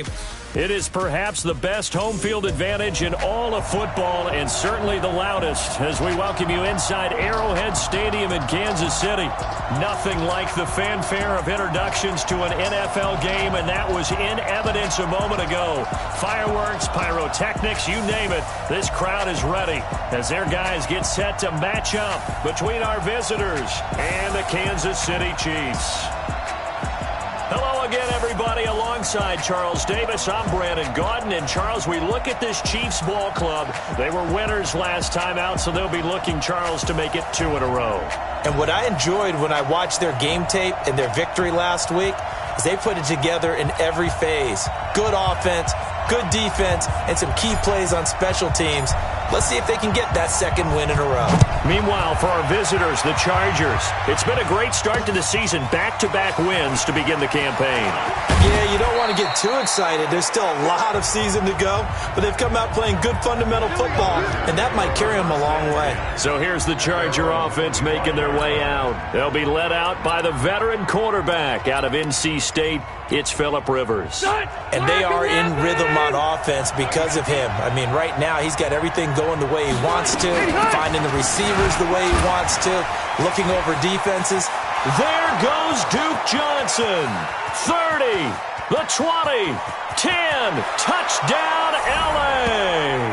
game. It is perhaps the best home field advantage in all of football and certainly the loudest as we welcome you inside Arrowhead Stadium in Kansas City. Nothing like the fanfare of introductions to an NFL game, and that was in evidence a moment ago. Fireworks, pyrotechnics, you name it. This crowd is ready as their guys get set to match up between our visitors and the Kansas City Chiefs. Hello again, everybody. Alongside Charles Davis, I'm Brandon Gaudin. And, Charles, we look at this Chiefs ball club. They were winners last time out, so they'll be looking, Charles, to make it 2 in a row. And what I enjoyed when I watched their game tape and their victory last week is they put it together in every phase. Good offense, good defense, and some key plays on special teams. Let's see if they can get that second win in a row. Meanwhile, for our visitors, the Chargers, it's been a great start to the season. Back-to-back wins to begin the campaign. Yeah, you don't want to get too excited. There's still a lot of season to go, but they've come out playing good fundamental football, and that might carry them a long way. So here's the Charger offense making their way out. They'll be led out by the veteran quarterback out of NC State. It's Phillip Rivers. And they are in rhythm on offense because of him. I mean, right now he's got everything going the way he wants to, finding the receivers the way he wants to, looking over defenses. There goes Duke Johnson. 30, the 20, 10, touchdown LA.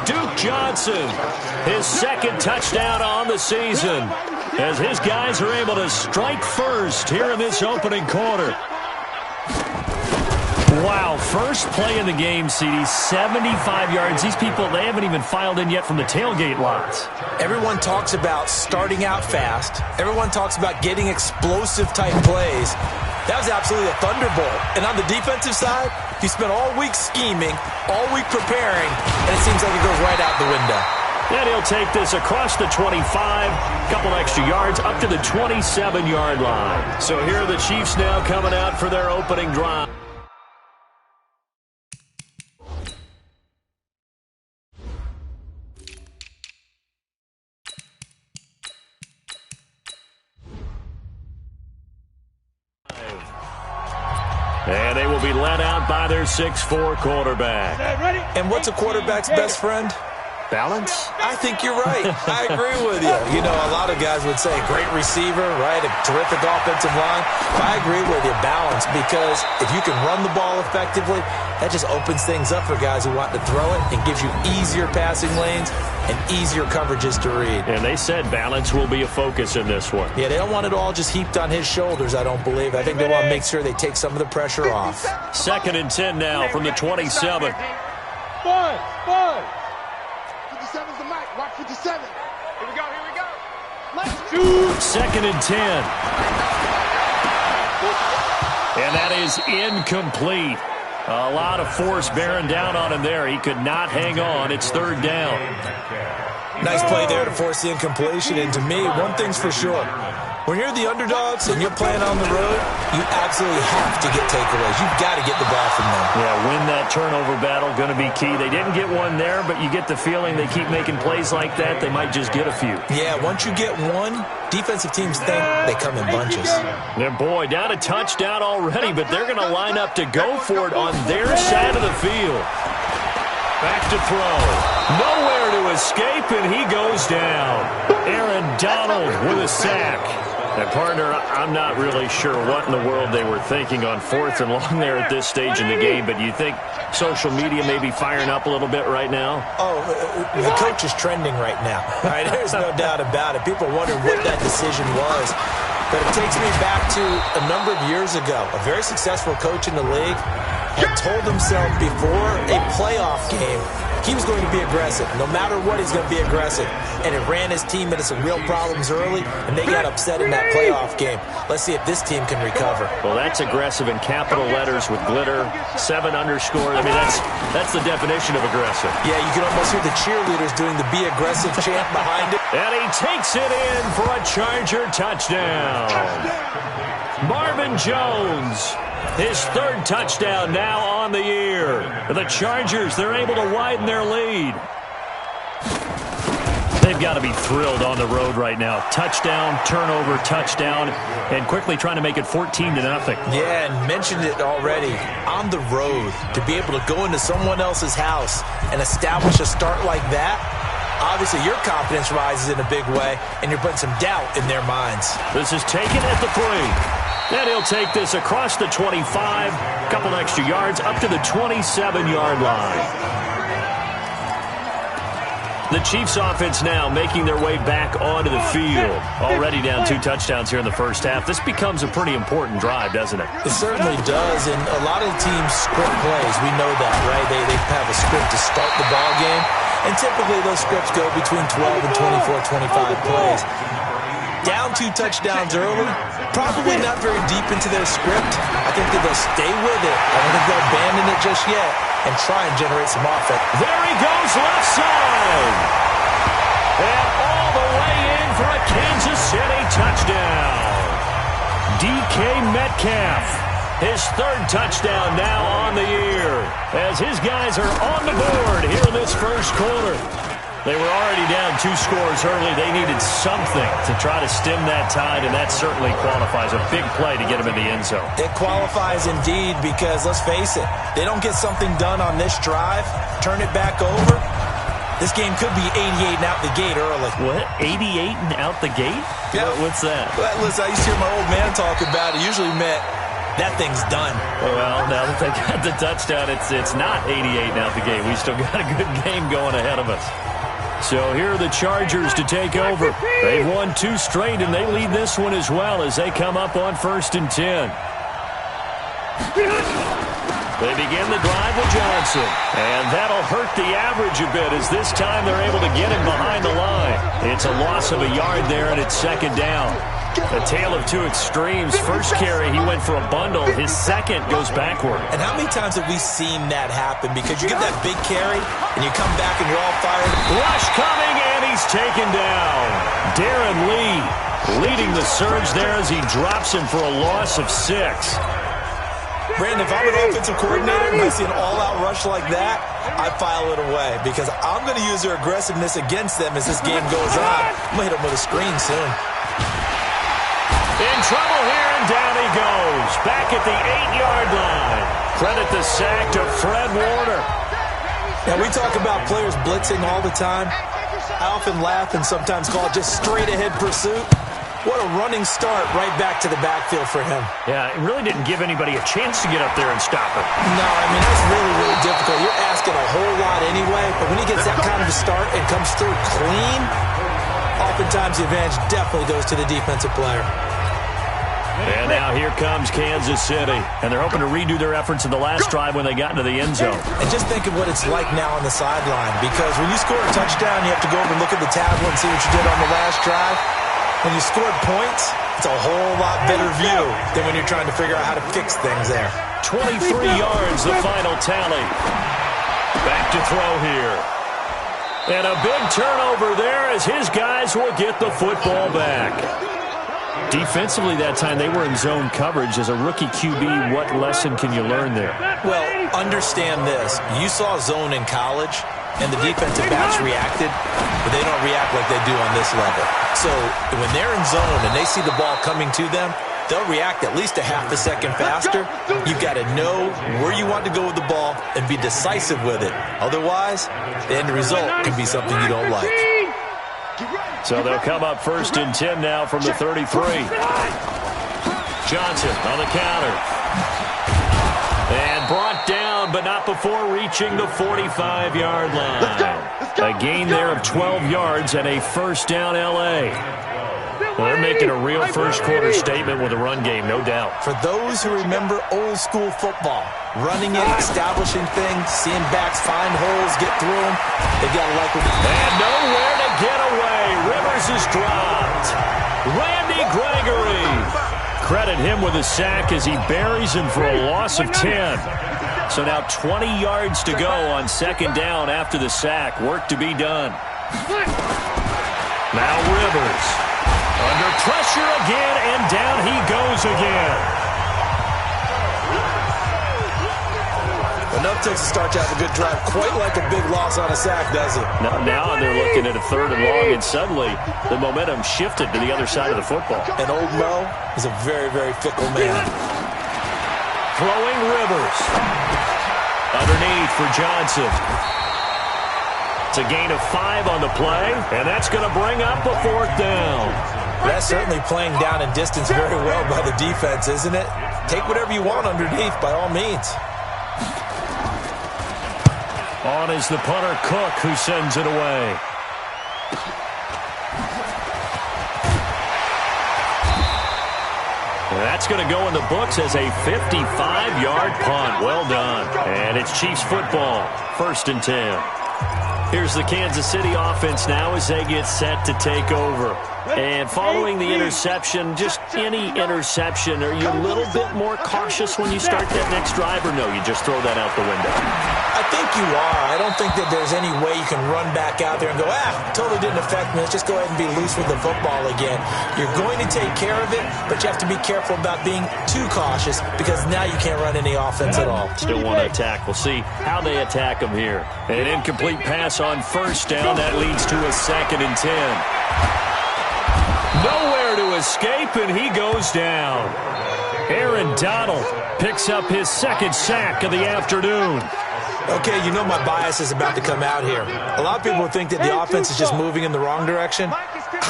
Duke Johnson, his second touchdown on the season, as his guys are able to strike first here in this opening quarter. Wow, first play in the game, CD, 75 yards. These people, they haven't even filed in yet from the tailgate lots. Everyone talks about starting out fast. Everyone talks about getting explosive-type plays. That was absolutely a thunderbolt. And on the defensive side, you spent all week scheming, all week preparing, and it seems like it goes right out the window. And he'll take this across the 25, couple extra yards, up to the 27-yard line. So here are the Chiefs now coming out for their opening drive. And they will be led out by their 6'4 quarterback. And what's a quarterback's best friend? Balance? I think you're right. I agree with you. You know, a lot of guys would say great receiver, right? A terrific offensive line. But I agree with you, balance, because if you can run the ball effectively, that just opens things up for guys who want to throw it and gives you easier passing lanes and easier coverages to read. And they said balance will be a focus in this one. Yeah, they don't want it all just heaped on his shoulders, I don't believe. I think they want to make sure they take some of the pressure off. 2nd and 10 now from the 27. One. 57's the mic. Watch 57. Here we go. Let's do. 2nd and 10. And that is incomplete. A lot of force bearing down on him there. He could not hang on. It's 3rd down. Nice play there to force the incompletion. And to me, one thing's for sure. When you're the underdogs and you're playing on the road, you absolutely have to get takeaways. You've got to get the ball from them. Yeah, win that turnover battle, going to be key. They didn't get one there, but you get the feeling they keep making plays like that, they might just get a few. Yeah, once you get one, defensive teams think they come in bunches. And boy, down a touchdown already, but they're going to line up to go for it on their side of the field. Back to throw. Nowhere to escape, and he goes down. Aaron Donald with a sack. And, partner, I'm not really sure what in the world they were thinking on 4th and long there at this stage in the game, but you think social media may be firing up a little bit right now? Oh, the coach is trending right now. All right, there's no doubt about it. People wonder what that decision was. But it takes me back to a number of years ago. A very successful coach in the league had told himself before a playoff game he was going to be aggressive. No matter what, he's going to be aggressive. And it ran his team into some real problems early, and they got upset in that playoff game. Let's see if this team can recover. Well, that's aggressive in capital letters with glitter, 7 underscore. I mean, that's the definition of aggressive. Yeah, you can almost hear the cheerleaders doing the be aggressive chant behind it. And he takes it in for a Charger touchdown. Marvin Jones, his 3rd touchdown now on the year. The Chargers, they're able to widen their lead. They've got to be thrilled on the road right now. Touchdown, turnover, touchdown, and quickly trying to make it 14-0. Yeah, and mentioned it already. On the road, to be able to go into someone else's house and establish a start like that, obviously your confidence rises in a big way, and you're putting some doubt in their minds. This is taken at the 3. And he'll take this across the 25, couple extra yards, up to the 27-yard line. The Chiefs offense now making their way back onto the field. Already down 2 touchdowns here in the first half. This becomes a pretty important drive, doesn't it? It certainly does, and a lot of the teams script plays. We know that, right? They have a script to start the ball game, and typically those scripts go between 12 and 24, 25 plays. Down 2 touchdowns early, probably not very deep into their script. I think that they'll stay with it. I don't think they'll abandon it just yet and try and generate some offense. There he goes, left side. And all the way in for a Kansas City touchdown. DK Metcalf, his 3rd touchdown now on the year, as his guys are on the board here in this first quarter. They were already down 2 scores early. They needed something to try to stem that tide, and that certainly qualifies. A big play to get them in the end zone. It qualifies indeed because, let's face it, they don't get something done on this drive, turn it back over, this game could be 88 and out the gate early. What? 88 and out the gate? Yeah. What's that? Well, listen, I used to hear my old man talk about it. Usually meant that thing's done. Well, now that they got the touchdown, it's not 88 and out the gate. We still got a good game going ahead of us. So here are the Chargers to take over. They've won 2 straight, and they lead this one as well as they come up on 1st and 10. They begin the drive with Johnson, and that'll hurt the average a bit as this time they're able to get him behind the line. It's a loss of a yard there, and it's 2nd down. A tale of 2 extremes. First carry, he went for a bundle. His second goes backward. And how many times have we seen that happen? Because you get that big carry, and you come back and you're all fired. Rush coming, and he's taken down. Darren Lee leading the surge there as he drops him for a loss of 6. Brandon, if I'm an offensive coordinator and I see an all-out rush like that, I file it away because I'm going to use their aggressiveness against them as this game goes on. I'm going to hit them with a screen soon. In trouble here, and down he goes. Back at the 8-yard line. Credit the sack to Fred Warner. Now, we talk about players blitzing all the time. I often laugh and sometimes call it just straight-ahead pursuit. What a running start right back to the backfield for him. Yeah, it really didn't give anybody a chance to get up there and stop him. No, I mean, that's really, really difficult. You're asking a whole lot anyway, but when he gets that kind of a start and comes through clean, oftentimes the advantage definitely goes to the defensive player. And now here comes Kansas City. And they're hoping to redo their efforts in the last drive when they got into the end zone. And just think of what it's like now on the sideline. Because when you score a touchdown, you have to go over and look at the tablet and see what you did on the last drive. When you scored points, it's a whole lot better view than when you're trying to figure out how to fix things there. 23 yards, the final tally. Back to throw here. And a big turnover there as his guys will get the football back. Defensively that time, they were in zone coverage. As a rookie QB, what lesson can you learn there? Well, understand this. You saw zone in college, and the defensive backs reacted, but they don't react like they do on this level. So when they're in zone and they see the ball coming to them, they'll react at least a half a second faster. You've got to know where you want to go with the ball and be decisive with it. Otherwise, the end result can be something you don't like. So they'll come up 1st and 10 now from the 33. Johnson on the counter. And brought down, but not before reaching the 45-yard line. A gain there of 12 yards and a 1st down L.A. Well, they're making a real first-quarter statement with a run game, no doubt. For those who remember old-school football, running it, establishing things, seeing backs find holes, get through them, they've got to like what and nowhere to get away. Rivers is dropped. Randy Gregory. Credit him with a sack as he buries him for a loss of 10. So now 20 yards to go on 2nd down after the sack. Work to be done. Now Rivers. Under pressure again, and down he goes again. Enough takes to start you out a good drive. Quite like a big loss on a sack, does it? Now they're looking at a 3rd and long, and suddenly the momentum shifted to the other side of the football. And old Mo is a very, very fickle man. Throwing Rivers. Underneath for Johnson. It's a gain of 5 on the play, and that's going to bring up a 4th down. That's certainly playing down and distance very well by the defense, isn't it? Take whatever you want underneath, by all means. On is the punter, Cook, who sends it away. That's going to go in the books as a 55-yard punt. Well done. And it's Chiefs football, 1st and 10. Here's the Kansas City offense now as they get set to take over. And following the interception, just any interception, are you a little bit more cautious when you start that next drive, or no, you just throw that out the window? I think you are. I don't think that there's any way you can run back out there and go, totally didn't affect me. Let's just go ahead and be loose with the football again. You're going to take care of it, but you have to be careful about being too cautious because now you can't run any offense at all. Still want to attack. We'll see how they attack them here. An incomplete pass on 1st down. That leads to a 2nd and 10. Nowhere to escape, and he goes down. Aaron Donald picks up his 2nd sack of the afternoon. Okay, you know my bias is about to come out here. A lot of people think that the offense is just moving in the wrong direction.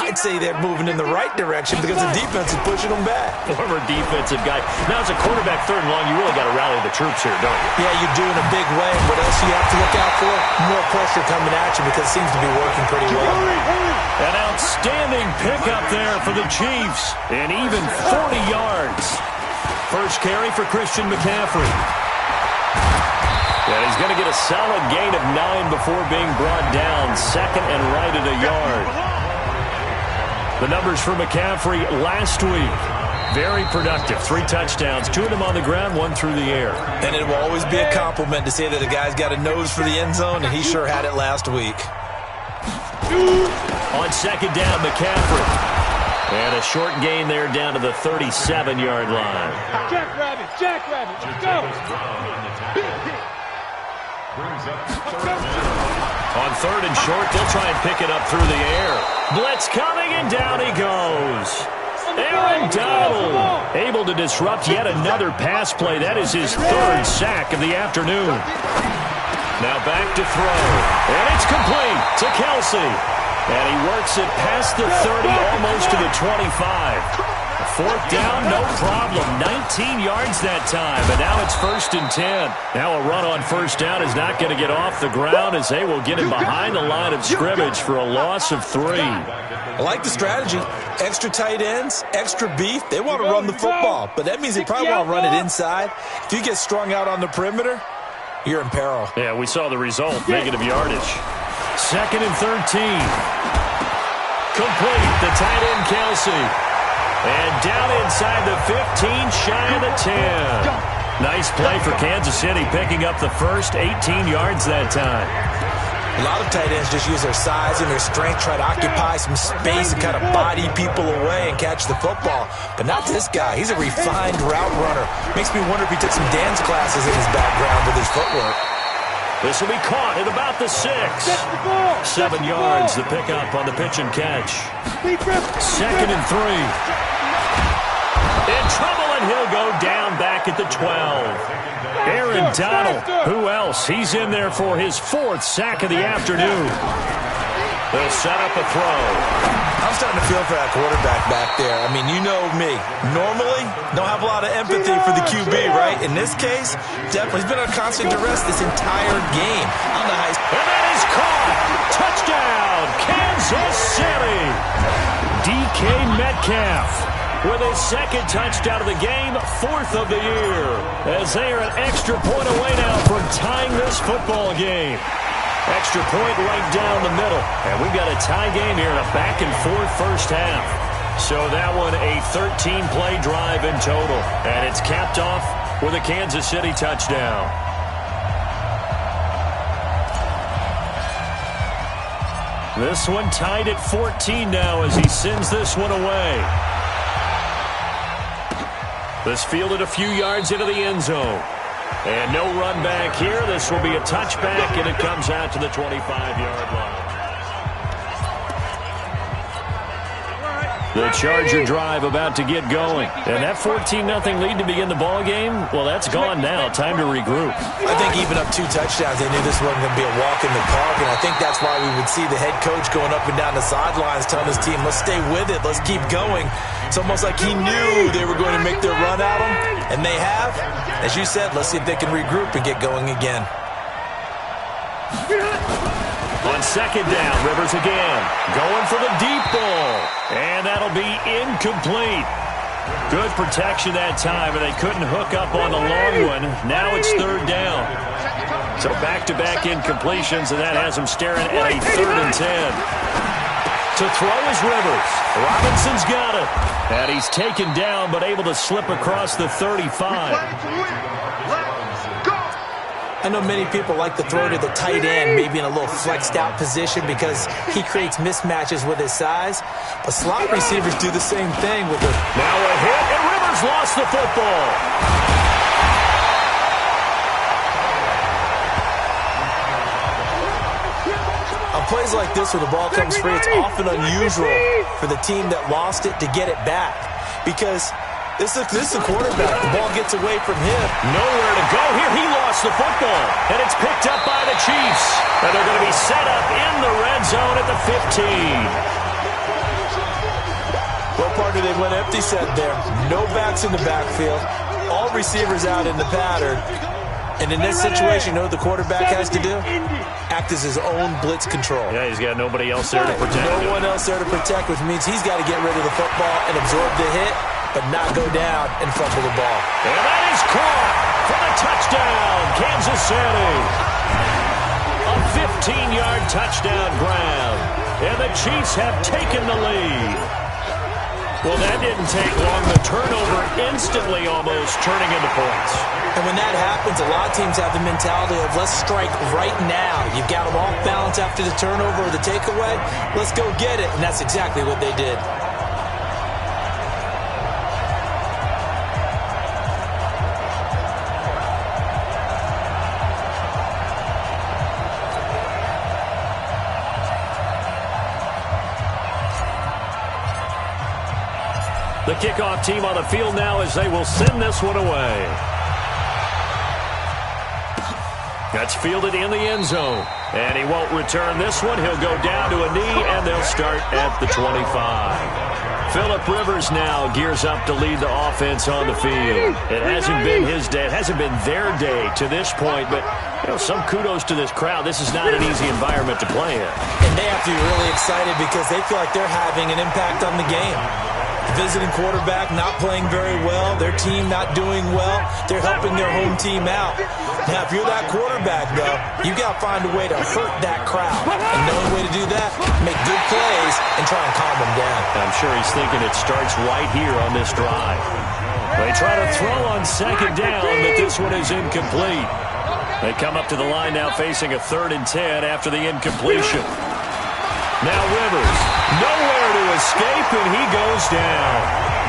I'd say they're moving in the right direction because the defense is pushing them back. Former defensive guy. Now, as a quarterback, 3rd and long, you really got to rally the troops here, don't you? Yeah, you do in a big way. What else do you have to look out for? More pressure coming at you because it seems to be working pretty well. An outstanding pickup there for the Chiefs. And even 40 yards. First carry for Christian McCaffrey. And he's going to get a solid gain of 9 before being brought down. 2nd and right at a yard. The numbers for McCaffrey last week. Very productive. 3 touchdowns. 2 of them on the ground, 1 through the air. And it will always be a compliment to say that a guy's got a nose for the end zone, and he sure had it last week. On 2nd down, McCaffrey. And a short gain there down to the 37-yard line. Jackrabbit, let's go. On 3rd and short, they'll try and pick it up through the air. Blitz coming, and down he goes. Aaron Donald able to disrupt yet another pass play. That is his 3rd sack of the afternoon. Now back to throw. And it's complete to Kelsey. And he works it past the 30, almost to the 25. 4th down, no problem. 19 yards that time, and now it's 1st and 10. Now a run on 1st down is not going to get off the ground as they will get him behind the line of scrimmage for a loss of 3. I like the strategy. Extra tight ends, extra beef. They want to run the football, but that means they probably want to run it inside. If you get strung out on the perimeter, you're in peril. Yeah, we saw the result, negative yardage. 2nd and 13. Complete, the tight end Kelsey. And down inside the 15, shy of the 10. Nice play for Kansas City, picking up the first 18 yards that time. A lot of tight ends just use their size and their strength, try to occupy some space and kind of body people away and catch the football. But not this guy. He's a refined route runner. Makes me wonder if he took some dance classes in his background with his footwork. This will be caught at about the 6. 7 yards, the pickup on the pitch and catch. 2nd and 3. In trouble, and he'll go down back at the 12. Aaron Donald, who else? He's in there for his 4th sack of the afternoon. They'll set up a throw. I'm starting to feel for that quarterback back there. I mean, you know me. Normally, don't have a lot of empathy for the QB, right? In this case, definitely. He's been under constant duress this entire game. On the high. And that is caught. Touchdown, Kansas City. DK Metcalf with his 2nd touchdown of the game, 4th of the year. As they are an extra point away now from tying this football game. Extra point right down the middle. And we've got a tie game here in a back-and-forth first half. So that one a 13-play drive in total. And it's capped off with a Kansas City touchdown. This one tied at 14 now as he sends this one away. This fielded a few yards into the end zone. And no run back here. This will be a touchback, and it comes out to the 25-yard line. The Charger drive about to get going. And that 14-0 lead to begin the ball game, well, that's gone now. Time to regroup. I think even up 2 touchdowns, they knew this wasn't going to be a walk in the park, and I think that's why we would see the head coach going up and down the sidelines telling his team, let's stay with it, let's keep going. It's almost like he knew they were going to make their run at him, and they have. As you said, let's see if they can regroup and get going again. On second down, Rivers again. Going for the deep ball. And that'll be incomplete. Good protection that time, and they couldn't hook up on the long one. Now it's third down. So back-to-back incompletions, and that has them staring at a 3rd and 10. To throw is Rivers. Robinson's got it. And he's taken down, but able to slip across the 35. I know many people like to throw to the tight end, maybe in a little flexed out position because he creates mismatches with his size. But slot receivers do the same thing with the... Now a hit, and Rivers lost the football. On plays like this where the ball comes free, it's often unusual for the team that lost it to get it back because... This is the quarterback. The ball gets away from him. Nowhere to go here. He lost the football. And it's picked up by the Chiefs. And they're going to be set up in the red zone at the 15. What part do they went empty set there? No backs in the backfield. All receivers out in the pattern. And in this situation, you know what the quarterback has to do? Act as his own blitz control. Yeah, he's got nobody else there to protect him. No one else there to protect, which means he's got to get rid of the football and absorb the hit, but not go down and fumble the ball. And that is caught for the touchdown, Kansas City. A 15-yard touchdown grab. And the Chiefs have taken the lead. Well, that didn't take long. The turnover instantly almost turning into points. And when that happens, a lot of teams have the mentality of let's strike right now. You've got them off balance after the turnover or the takeaway. Let's go get it. And that's exactly what they did. The kickoff team on the field now as they will send this one away. That's fielded in the end zone. And he won't return this one. He'll go down to a knee, and they'll start at the 25. Phillip Rivers now gears up to lead the offense on the field. It hasn't been his day. It hasn't been their day to this point, but some kudos to this crowd. This is not an easy environment to play in. And they have to be really excited because they feel like they're having an impact on the game. The visiting quarterback not playing very well, their team not doing well, they're helping their home team out. Now, if you're that quarterback, though, you got to find a way to hurt that crowd. And the only way to do that, make good plays and try and calm them down. I'm sure he's thinking it starts right here on this drive. They try to throw on second down, but this one is incomplete. They come up to the line now facing a 3rd and 10 after the incompletion. Now Rivers, nowhere to escape, and he goes down.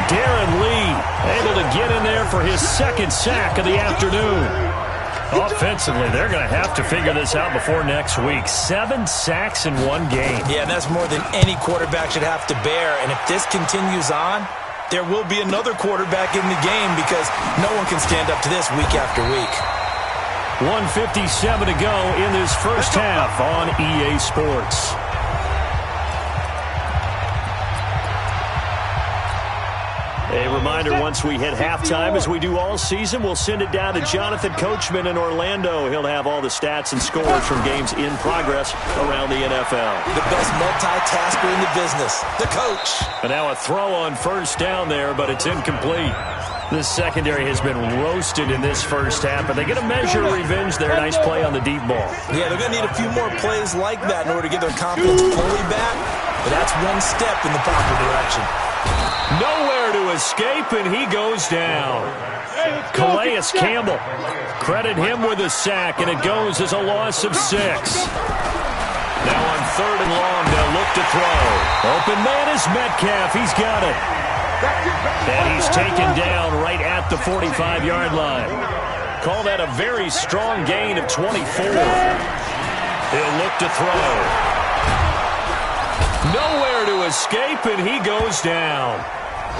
Darren Lee able to get in there for his 2nd sack of the afternoon. Offensively, they're going to have to figure this out before next week. 7 sacks in one game. Yeah, and that's more than any quarterback should have to bear. And if this continues on, there will be another quarterback in the game because no one can stand up to this week after week. 1:57 to go in this first half on EA Sports. A reminder, once we hit halftime, as we do all season, we'll send it down to Jonathan Coachman in Orlando. He'll have all the stats and scores from games in progress around the NFL. The best multitasker in the business, the coach. And now a throw on first down there, but it's incomplete. This secondary has been roasted in this first half, but they get a measure of revenge there. Nice play on the deep ball. Yeah, they're going to need a few more plays like that in order to get their confidence fully back, but that's one step in the proper direction. Nowhere to escape, and he goes down. Calais Campbell, credit him with a sack, and it goes as a loss of 6. Now on 3rd and long, they'll look to throw. Open man is Metcalf. He's got it. And he's taken down right at the 45-yard line. Call that a very strong gain of 24. He'll look to throw. Nowhere to escape, and he goes down.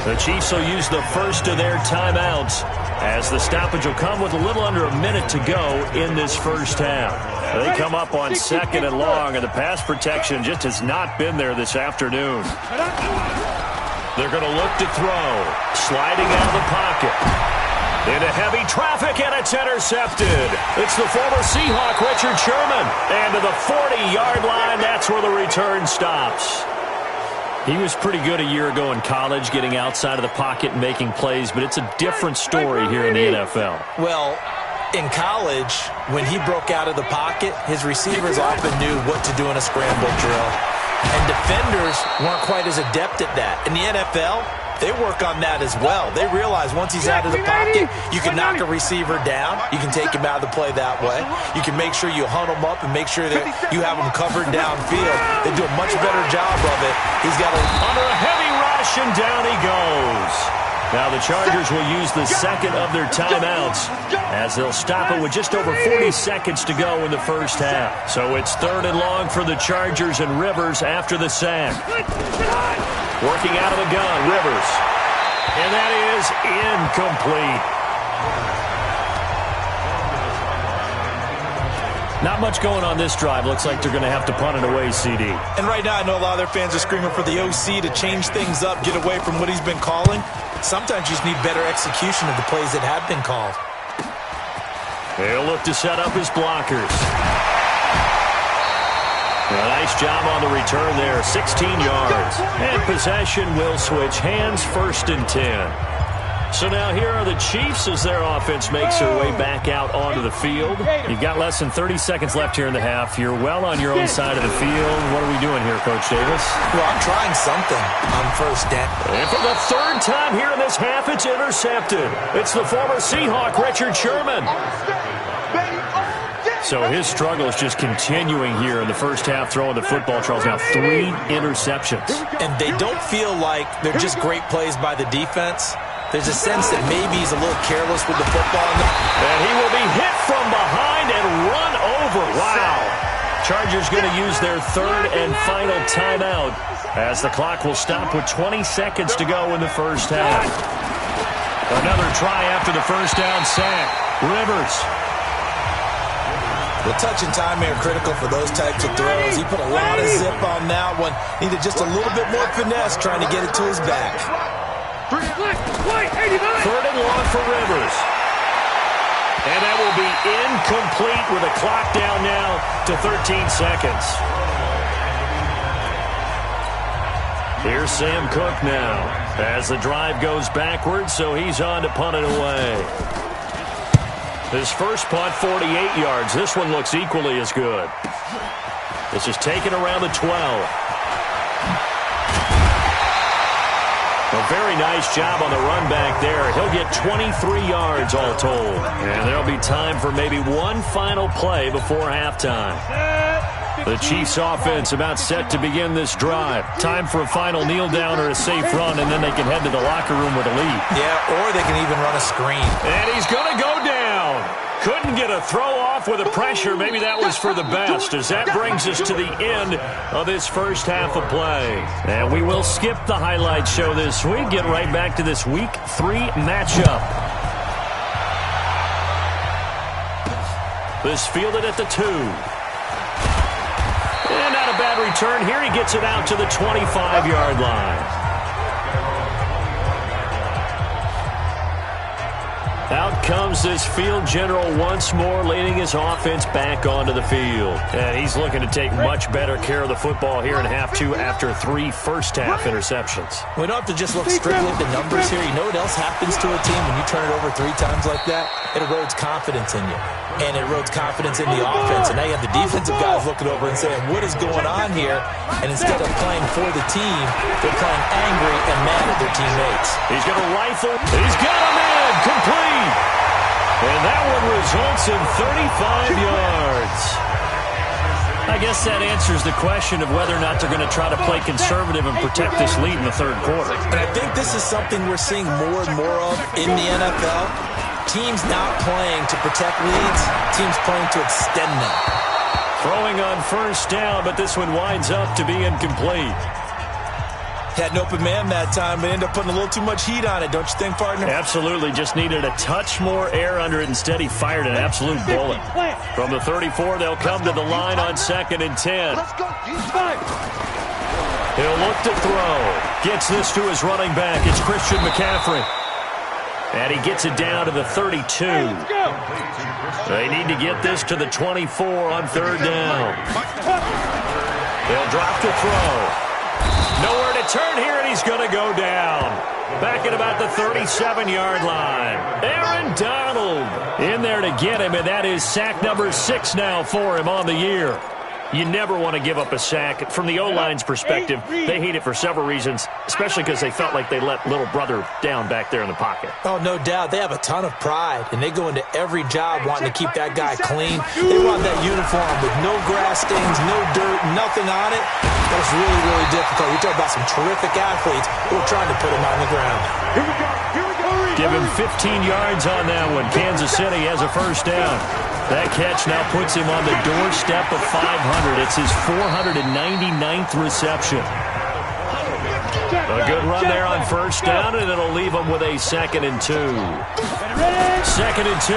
The Chiefs will use the first of their timeouts as the stoppage will come with a little under a minute to go in this first half. They come up on 2nd and long, and the pass protection just has not been there this afternoon. They're going to look to throw. Sliding out of the pocket. Into heavy traffic, and it's intercepted. It's the former Seahawk, Richard Sherman. And to the 40-yard line, that's where the return stops. He was pretty good a year ago in college, getting outside of the pocket and making plays, but it's a different story here in the NFL. Well, in college, when he broke out of the pocket, his receivers often knew what to do in a scramble drill. And defenders weren't quite as adept at that. In the NFL, they work on that as well. They realize once he's out of the pocket, you can knock a receiver down. You can take him out of the play that way. You can make sure you hunt him up and make sure that you have him covered downfield. They do a much better job of it. He's got under a heavy rush, and down he goes. Now the Chargers will use the second of their timeouts as they'll stop it with just over 40 seconds to go in the first half. So it's 3rd and long for the Chargers, and Rivers after the sack. Working out of the gun, Rivers. And that is incomplete. Not much going on this drive. Looks like they're going to have to punt it away, CD. And right now I know a lot of their fans are screaming for the OC to change things up, get away from what he's been calling. Sometimes you just need better execution of the plays that have been called. He'll look to set up his blockers. A nice job on the return there, 16 yards. And possession will switch hands, 1st and 10. So now here are the Chiefs as their offense makes their way back out onto the field. You've got less than 30 seconds left here in the half. You're well on your own side of the field. What are we doing here, Coach Davis? Well, I'm trying something on 1st down. And for the 3rd time here in this half, it's intercepted. It's the former Seahawk, Richard Sherman. So his struggle is just continuing here in the first half, throwing the football. Charles, now 3 interceptions. And they don't feel like they're just great plays by the defense. There's a sense that maybe he's a little careless with the football. And he will be hit from behind and run over. Wow. Chargers going to use their 3rd and final timeout as the clock will stop with 20 seconds to go in the first half. Another try after the first down sack. Rivers. The touch and time are critical for those types of throws. He put a lot of zip on that one. Needed just a little bit more finesse trying to get it to his back. 3rd and long for Rivers. And that will be incomplete with a clock down now to 13 seconds. Here's Sam Cook now as the drive goes backwards, so he's on to punt it away. His first punt, 48 yards. This one looks equally as good. This is taken around the 12. A very nice job on the run back there. He'll get 23 yards all told. And there'll be time for maybe one final play before halftime. The Chiefs offense about set to begin this drive. Time for a final kneel down or a safe run, and then they can head to the locker room with a lead. Yeah, or they can even run a screen. And he's going to go down. Couldn't get a throw off with the pressure. Maybe that was for the best, as that brings us to the end of this first half of play. And we will skip the highlight show this week. Get right back to this Week 3 matchup. This fielded at the 2. And not a bad return here. He gets it out to the 25-yard line. Out comes this field general once more, leading his offense back onto the field. And he's looking to take much better care of the football here in half 2 after 3 first-half interceptions. We don't have to just look strictly at the numbers here. You know what else happens to a team when you turn it over 3 times like that? It erodes confidence in you. And it erodes confidence in the offense. And now you have the defensive guys looking over and saying, what is going on here? And instead of playing for the team, they're playing angry and mad at their teammates. He's going to rifle. He's got him in. Complete. And that one results in 35 yards. I guess that answers the question of whether or not they're going to try to play conservative and protect this lead in the third quarter. And I think this is something we're seeing more and more of in the NFL. team's not playing to protect leads. Team's playing to extend them. Throwing on first down, but this one winds up to be incomplete. Had an open man that time, but ended up putting a little too much heat on it, don't you think, partner? Absolutely. Just needed a touch more air under it. Instead, he fired an absolute bullet. From the 34, they'll come to the line on 2nd and 10. Let's go. He'll look to throw. Gets this to his running back. It's Christian McCaffrey. And he gets it down to the 32. They need to get this to the 24 on 3rd down. They'll drop to throw. Nowhere to turn here, and he's going to go down. Back at about the 37-yard line. Aaron Donald in there to get him, and that is sack number 6 now for him on the year. You never want to give up a sack. From the O-line's perspective, they hate it for several reasons, especially because they felt like they let little brother down back there in the pocket. Oh, no doubt. They have a ton of pride, and they go into every job wanting to keep that guy clean. They want that uniform with no grass stains, no dirt, nothing on it. That's really, really difficult. You talk about some terrific athletes who are trying to put him on the ground. Here we go. Give him 15 yards on that one. Kansas City has a first down. That catch now puts him on the doorstep of 500. It's his 499th reception. A good run there on first down, and it'll leave him with a 2nd and 2. 2nd and 2.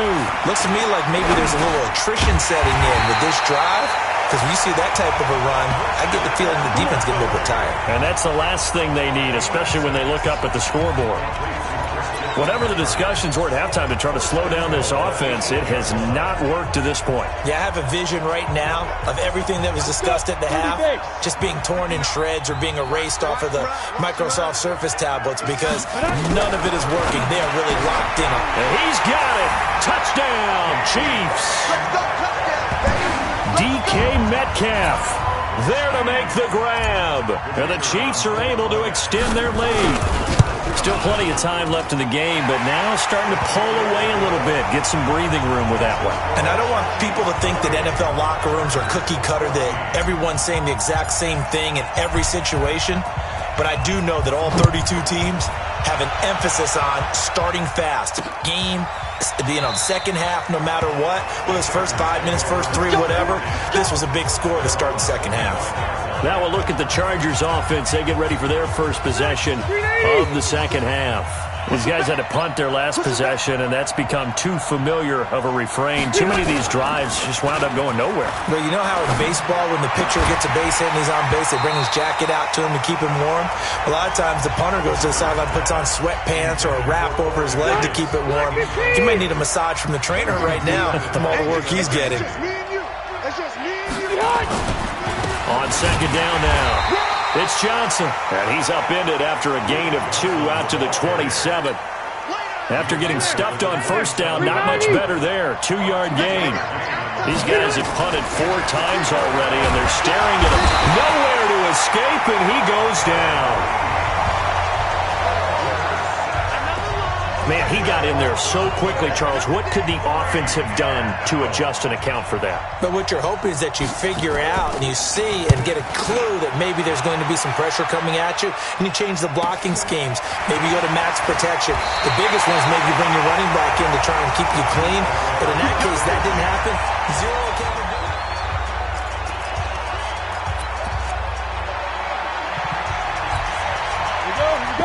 Looks to me like maybe there's a little attrition setting in with this drive, because when you see that type of a run, I get the feeling the defense getting a little bit tired. And that's the last thing they need, especially when they look up at the scoreboard. Whatever the discussions were at halftime to try to slow down this offense, it has not worked to this point. Yeah, I have a vision right now of everything that was discussed at the half just being torn in shreds or being erased off of the Microsoft Surface tablets because none of it is working. They are really locked in. And he's got it. Touchdown, Chiefs. DK Metcalf there to make the grab. And the Chiefs are able to extend their lead. Still plenty of time left in the game, but now starting to pull away a little bit, get some breathing room with that one. And I don't want people to think that NFL locker rooms are cookie cutter, that everyone's saying the exact same thing in every situation. But I do know that all 32 teams have an emphasis on starting fast. Game, second half, no matter what. Well, his first 5 minutes, first 3, whatever. This was a big score to start the second half. Now we'll look at the Chargers offense. They get ready for their first possession of the second half. These guys had to punt their last possession, and that's become too familiar of a refrain. Too many of these drives just wound up going nowhere. But you know how in baseball, when the pitcher gets a base hit and he's on base, they bring his jacket out to him to keep him warm? A lot of times the punter goes to the sideline, puts on sweatpants or a wrap over his leg to keep it warm. He might need a massage from the trainer right now from all the work he's getting. On second down now, it's Johnson. And he's upended after a gain of 2 out to the 27. After getting stuffed on first down, not much better there. 2-yard gain. These guys have punted 4 times already, and they're staring at him. Nowhere to escape, and he goes down. Man, he got in there so quickly, Charles. What could the offense have done to adjust and account for that? But what you're hoping is that you figure out and you see and get a clue that maybe there's going to be some pressure coming at you, and you change the blocking schemes. Maybe you go to max protection. The biggest one is maybe you bring your running back in to try and keep you clean. But in that case, that didn't happen. 0 accountability.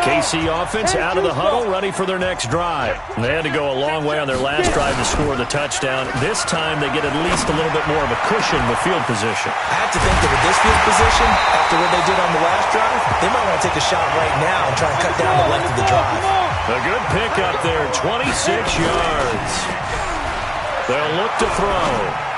KC offense out of the huddle, ready for their next drive. They had to go a long way on their last drive to score the touchdown. This time they get at least a little bit more of a cushion with field position. I have to think that with this field position, after what they did on the last drive, they might want to take a shot right now and try and cut down the length of the drive. A good pick up there, 26 yards. They'll look to throw.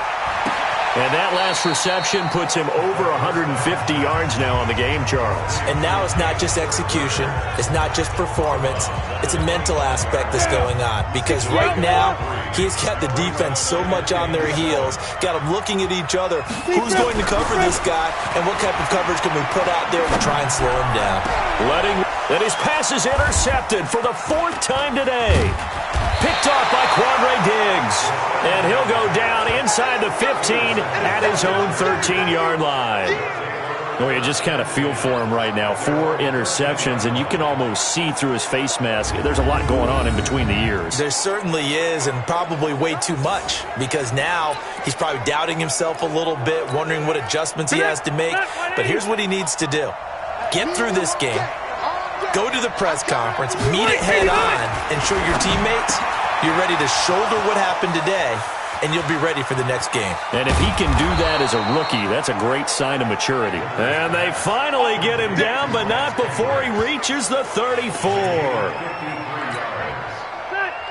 And that last reception puts him over 150 yards now on the game, Charles. And now it's not just execution. It's not just performance. It's a mental aspect that's going on. Because right now, he's got the defense so much on their heels, got them looking at each other. Who's going to cover this guy? And what type of coverage can we put out there to try and slow him down? And his pass is intercepted for the 4th time today. Picked off by Quandre Diggs. And he'll go down inside the 15 at his own 13-yard line. Well, you just kind of feel for him right now. 4 interceptions, and you can almost see through his face mask. There's a lot going on in between the ears. There certainly is, and probably way too much, because now he's probably doubting himself a little bit, wondering what adjustments he has to make. But here's what he needs to do. Get through this game, go to the press conference, meet it head on, and show your teammates you're ready to shoulder what happened today, and you'll be ready for the next game. And if he can do that as a rookie, that's a great sign of maturity. And they finally get him down, but not before he reaches the 34.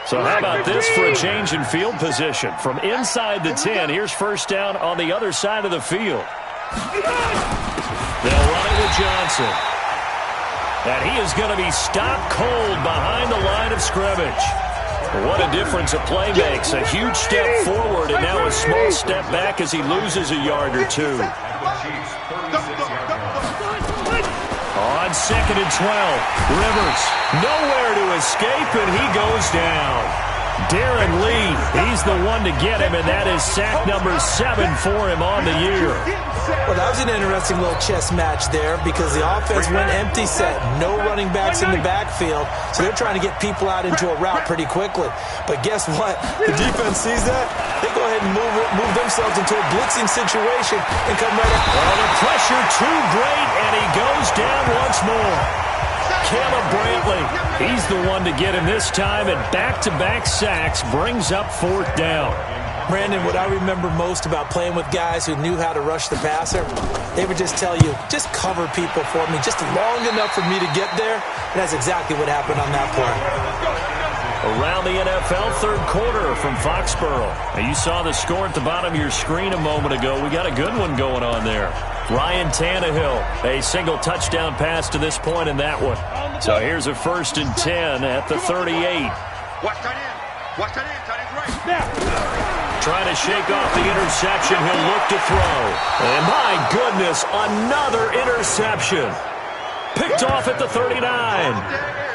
So how about this for a change in field position? From inside the 10, here's first down on the other side of the field. They'll run it with Johnson. And he is going to be stopped cold behind the line of scrimmage. What a difference a play makes. A huge step forward and now a small step back as he loses a yard or two. On 2nd and 12, Rivers nowhere to escape, and he goes down. Darren Lee, he's the one to get him, and that is sack number 7 for him on the year. Well, that was an interesting little chess match there because the offense went empty set. No running backs in the backfield, so they're trying to get people out into a route pretty quickly. But guess what? The defense sees that. They go ahead and move themselves into a blitzing situation and come right out. Oh, the pressure too great, and he goes down once more. Caleb Brantley, he's the one to get him this time, and back-to-back sacks brings up 4th down. Brandon, what I remember most about playing with guys who knew how to rush the passer, they would just tell you, just cover people for me, just long enough for me to get there. And that's exactly what happened on that play. Around the NFL, 3rd quarter from Foxborough. Now, you saw the score at the bottom of your screen a moment ago. We got a good one going on there. Ryan Tannehill, a single touchdown pass to this point in that one. So here's a 1st and 10 at the 38. Watch that in. Watch that in. Tight end's right. Now. Trying to shake off the interception. He'll look to throw. And my goodness, another interception. Picked off at the 39.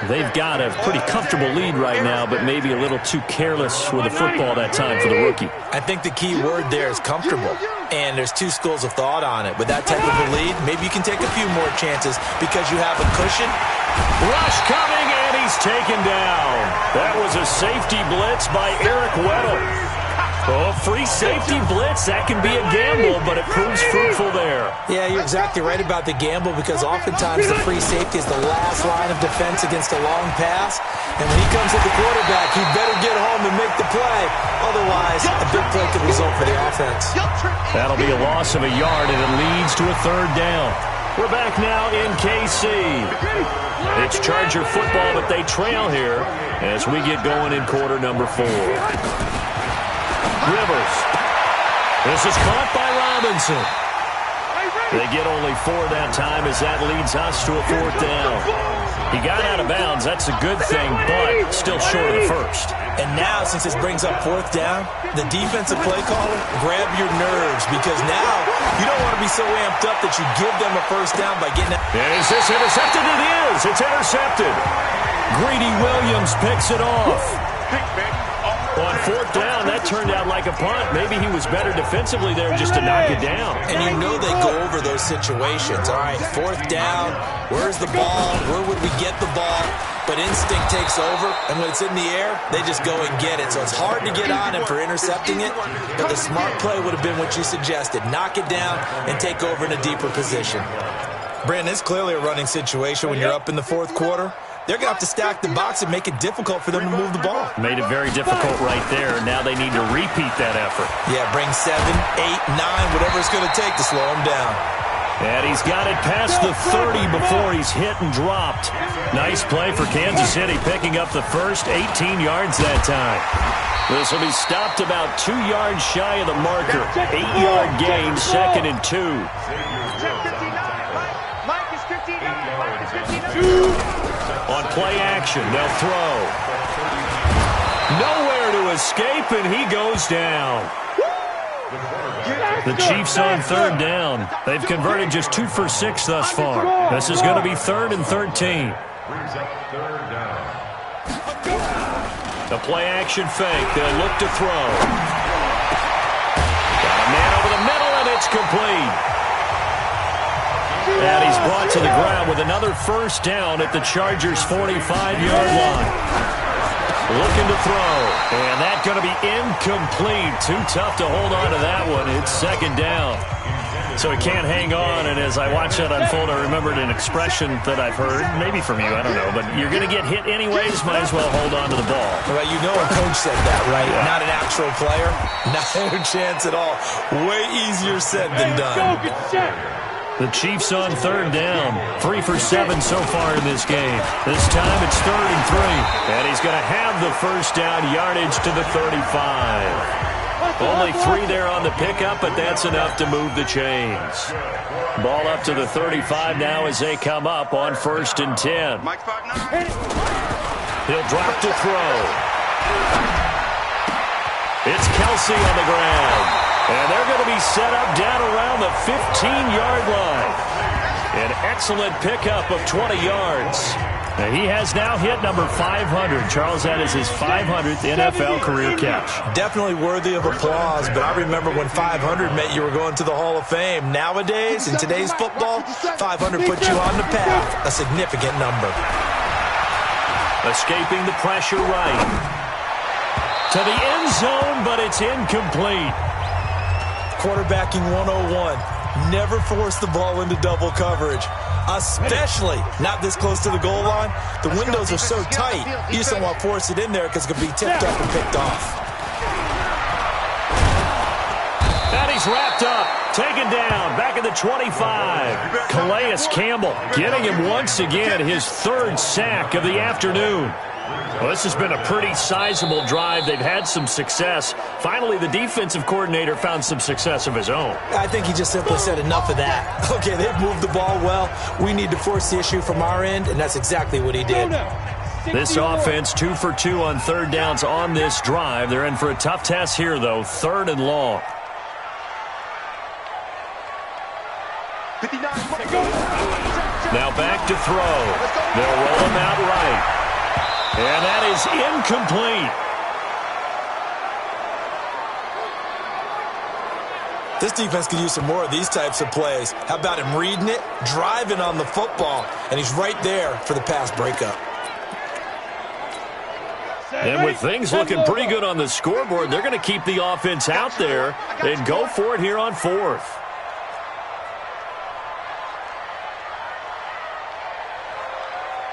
They've got a pretty comfortable lead right now, but maybe a little too careless with the football that time for the rookie. I think the key word there is comfortable. And there's 2 schools of thought on it. With that type of a lead, maybe you can take a few more chances because you have a cushion. Rush coming, and he's taken down. That was a safety blitz by Eric Weddle. Oh, free safety blitz, that can be a gamble, but it proves fruitful there. Yeah, you're exactly right about the gamble because oftentimes the free safety is the last line of defense against a long pass. And when he comes at the quarterback, he better get home and make the play. Otherwise, a big play could result for the offense. That'll be a loss of a yard, and it leads to a 3rd down. We're back now in KC. It's Charger football, but they trail here as we get going in quarter number 4. Rivers. This is caught by Robinson. They get only 4 that time as that leads us to a 4th down. He got out of bounds. That's a good thing, but still short of the 1st. And now, since this brings up 4th down, the defensive play caller, grab your nerves because now you don't want to be so amped up that you give them a 1st down by getting out. And is this intercepted? It is. It's intercepted. Greedy Williams picks it off. On 4th down, that turned out like a punt. Maybe he was better defensively there just to knock it down. And you know they go over those situations. All right, 4th down, where's the ball? Where would we get the ball? But instinct takes over, and when it's in the air, they just go and get it. So it's hard to get on him for intercepting it, but the smart play would have been what you suggested. Knock it down and take over in a deeper position. Brandon, it's clearly a running situation when you're up in the 4th quarter. They're going to have to stack the box and make it difficult for them to move the ball. Made it very difficult right there. Now they need to repeat that effort. Yeah, bring 7, 8, 9, whatever it's going to take to slow him down. And he's got it past the 30 before he's hit and dropped. Nice play for Kansas City, picking up the first 18 yards that time. This will be stopped about 2 yards shy of the marker. 8-yard gain, 2nd and 2. Mike is 59. Mike is 59. On play action, they'll throw. Nowhere to escape, and he goes down. The Chiefs on 3rd down. They've converted just 2 for 6 thus far. This is going to be 3rd and 13. The play action fake. They'll look to throw. Got a man over the middle, and it's complete. And he's brought to the ground with another first down at the Chargers' 45-yard line. Looking to throw. And that's going to be incomplete. Too tough to hold on to that one. It's second down. So he can't hang on, and as I watch that unfold, I remembered an expression that I've heard, maybe from you, I don't know, but you're going to get hit anyways, might as well hold on to the ball. Well, you know a coach said that, right? Yeah. Not an actual player. Not a chance at all. Way easier said than done. The Chiefs on third down. 3 for 7 so far in this game. This time it's 3rd and 3. And he's going to have the first down, yardage to the 35. Only 3 there on the pickup, but that's enough to move the chains. Ball up to the 35 now as they come up on 1st and 10. He'll drop to throw. It's Kelsey on the ground. And they're going to be set up down around the 15-yard line. An excellent pickup of 20 yards. Now he has now hit number 500. Charles, that is his 500th NFL career catch. Definitely worthy of applause, but I remember when 500 meant you were going to the Hall of Fame. Nowadays, in today's football, 500 puts you on the path. A significant number. Escaping the pressure right. To the end zone, but it's incomplete. Quarterbacking 101. Never force the ball into double coverage. Especially not this close to the goal line. The windows are so tight, you just don't want to force it in there because it could be tipped up and picked off. And he's wrapped up, taken down, back at the 25. Calais Campbell getting him once again his 3rd sack of the afternoon. Well, this has been a pretty sizable drive. They've had some success. Finally, the defensive coordinator found some success of his own. I think he just simply said enough of that. Okay, they've moved the ball well. We need to force the issue from our end, and that's exactly what he did. This offense 2 for 2 on 3rd downs on this drive. They're in for a tough test here, though. 3rd and long. Now back to throw. They'll roll him out right. And that is incomplete. This defense could use some more of these types of plays. How about him reading it, driving on the football, and he's right there for the pass breakup. And with things looking pretty good on the scoreboard, they're going to keep the offense out there and go for it here on 4th.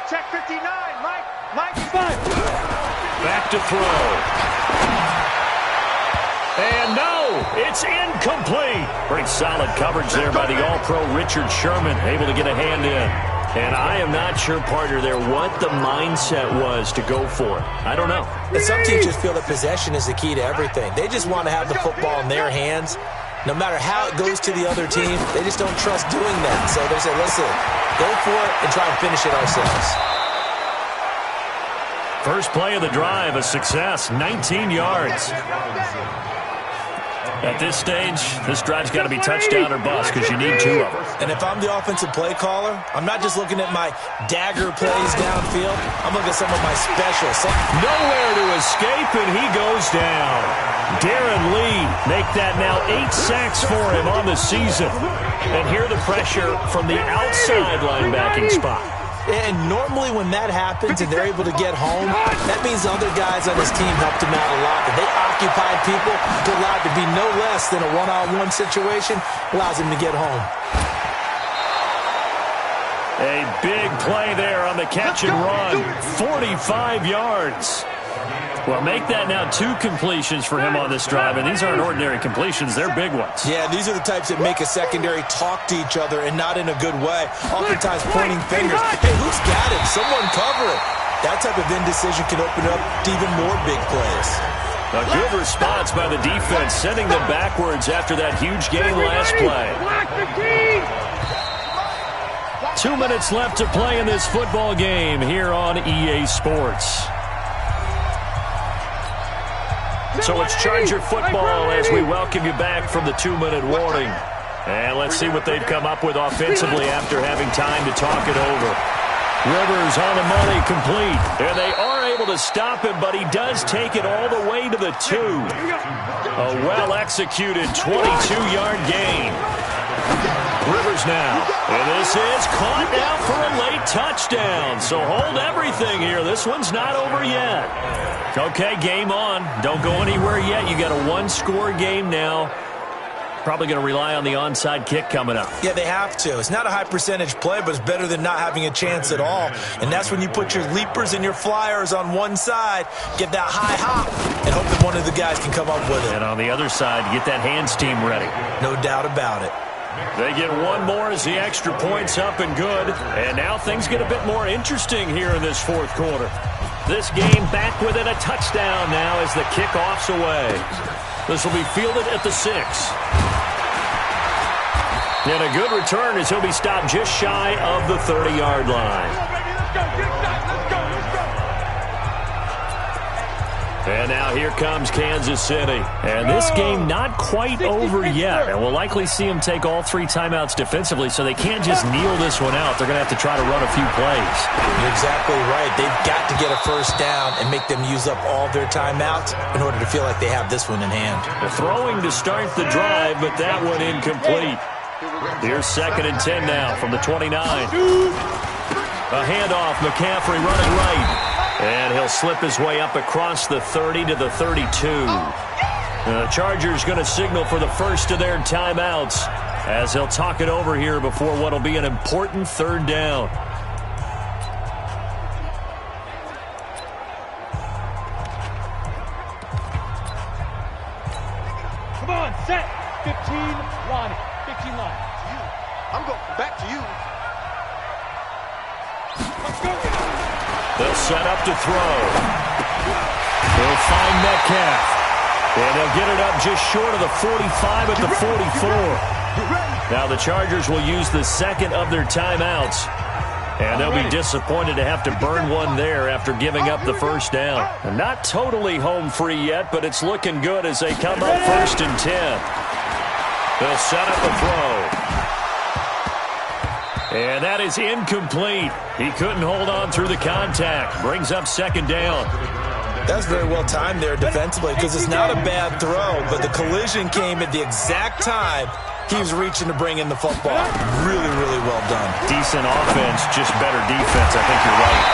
Check 59, Mike. Back to throw. And no, it's incomplete. Pretty solid coverage there by the All-Pro Richard Sherman, able to get a hand in. And I am not sure, partner, there what the mindset was to go for it. I don't know. And some teams just feel that possession is the key to everything. They just want to have the football in their hands. No matter how it goes to the other team, they just don't trust doing that. So they say, listen, go for it and try and finish it ourselves. First play of the drive, a success, 19 yards. At this stage, this drive's got to be touchdown or bust because you need 2 of them. And if I'm the offensive play caller, I'm not just looking at my dagger plays downfield. I'm looking at some of my specials. Nowhere to escape, and he goes down. Darren Lee make that now 8 sacks for him on the season. And hear the pressure from the outside linebacking spot. And normally when that happens and they're able to get home, that means other guys on his team helped him out a lot. That they occupied people to allow it to be no less than a one-on-one situation, allows him to get home. A big play there on the catch and run. 45 yards. Well, make that now 2 completions for him on this drive, and these aren't ordinary completions. They're big ones. Yeah, these are the types that make a secondary talk to each other and not in a good way. Oftentimes pointing fingers. Hey, who's got him? Someone cover it. That type of indecision can open up to even more big plays. A good response by the defense, sending them backwards after that huge gain last play. 2 minutes left to play in this football game here on EA Sports. So it's Charger football as we welcome you back from the 2-minute warning. And let's see what they've come up with offensively after having time to talk it over. Rivers on the money, complete. And they are able to stop him, but he does take it all the way to the 2. A well-executed 22-yard gain. Rivers now. And this is caught now for a late touchdown. So hold everything here. This one's not over yet. Okay, game on. Don't go anywhere yet. You got a one-score game now. Probably going to rely on the onside kick coming up. Yeah, they have to. It's not a high percentage play, but it's better than not having a chance at all. And that's when you put your leapers and your flyers on one side, get that high hop, and hope that one of the guys can come up with it. And on the other side, get that hands team ready. No doubt about it. They get one more as the extra point's up and good. And now things get a bit more interesting here in this fourth quarter. This game back within a touchdown now as the kickoff's away. This will be fielded at the 6. And a good return as he'll be stopped just shy of the 30-yard line. And now here comes Kansas City. And this game not quite over yet. And we'll likely see them take all 3 timeouts defensively, so they can't just kneel this one out. They're going to have to try to run a few plays. You're exactly right. They've got to get a first down and make them use up all their timeouts in order to feel like they have this one in hand. The throwing to start the drive, but that one incomplete. Here's 2nd and 10 now from the 29. A handoff, McCaffrey running right. And he'll slip his way up across the 30 to the 32. The Chargers going to signal for the first of their timeouts as he'll talk it over here before what will be an important 3rd down. Come on, set. 15 line. 15 line. I'm going back to you. Let's go. They'll set up to throw. They'll find Metcalf. And they'll get it up just short of the 45 at the 44. Now the Chargers will use the 2nd of their timeouts. And they'll be disappointed to have to burn one there after giving up the first down. And not totally home free yet, but it's looking good as they come up 1st and 10. They'll set up a throw. And that is incomplete. He couldn't hold on through the contact. Brings up 2nd down. That's very well timed there defensively because it's not a bad throw, but the collision came at the exact time he was reaching to bring in the football. Really, really well done. Decent offense, just better defense. I think you're right.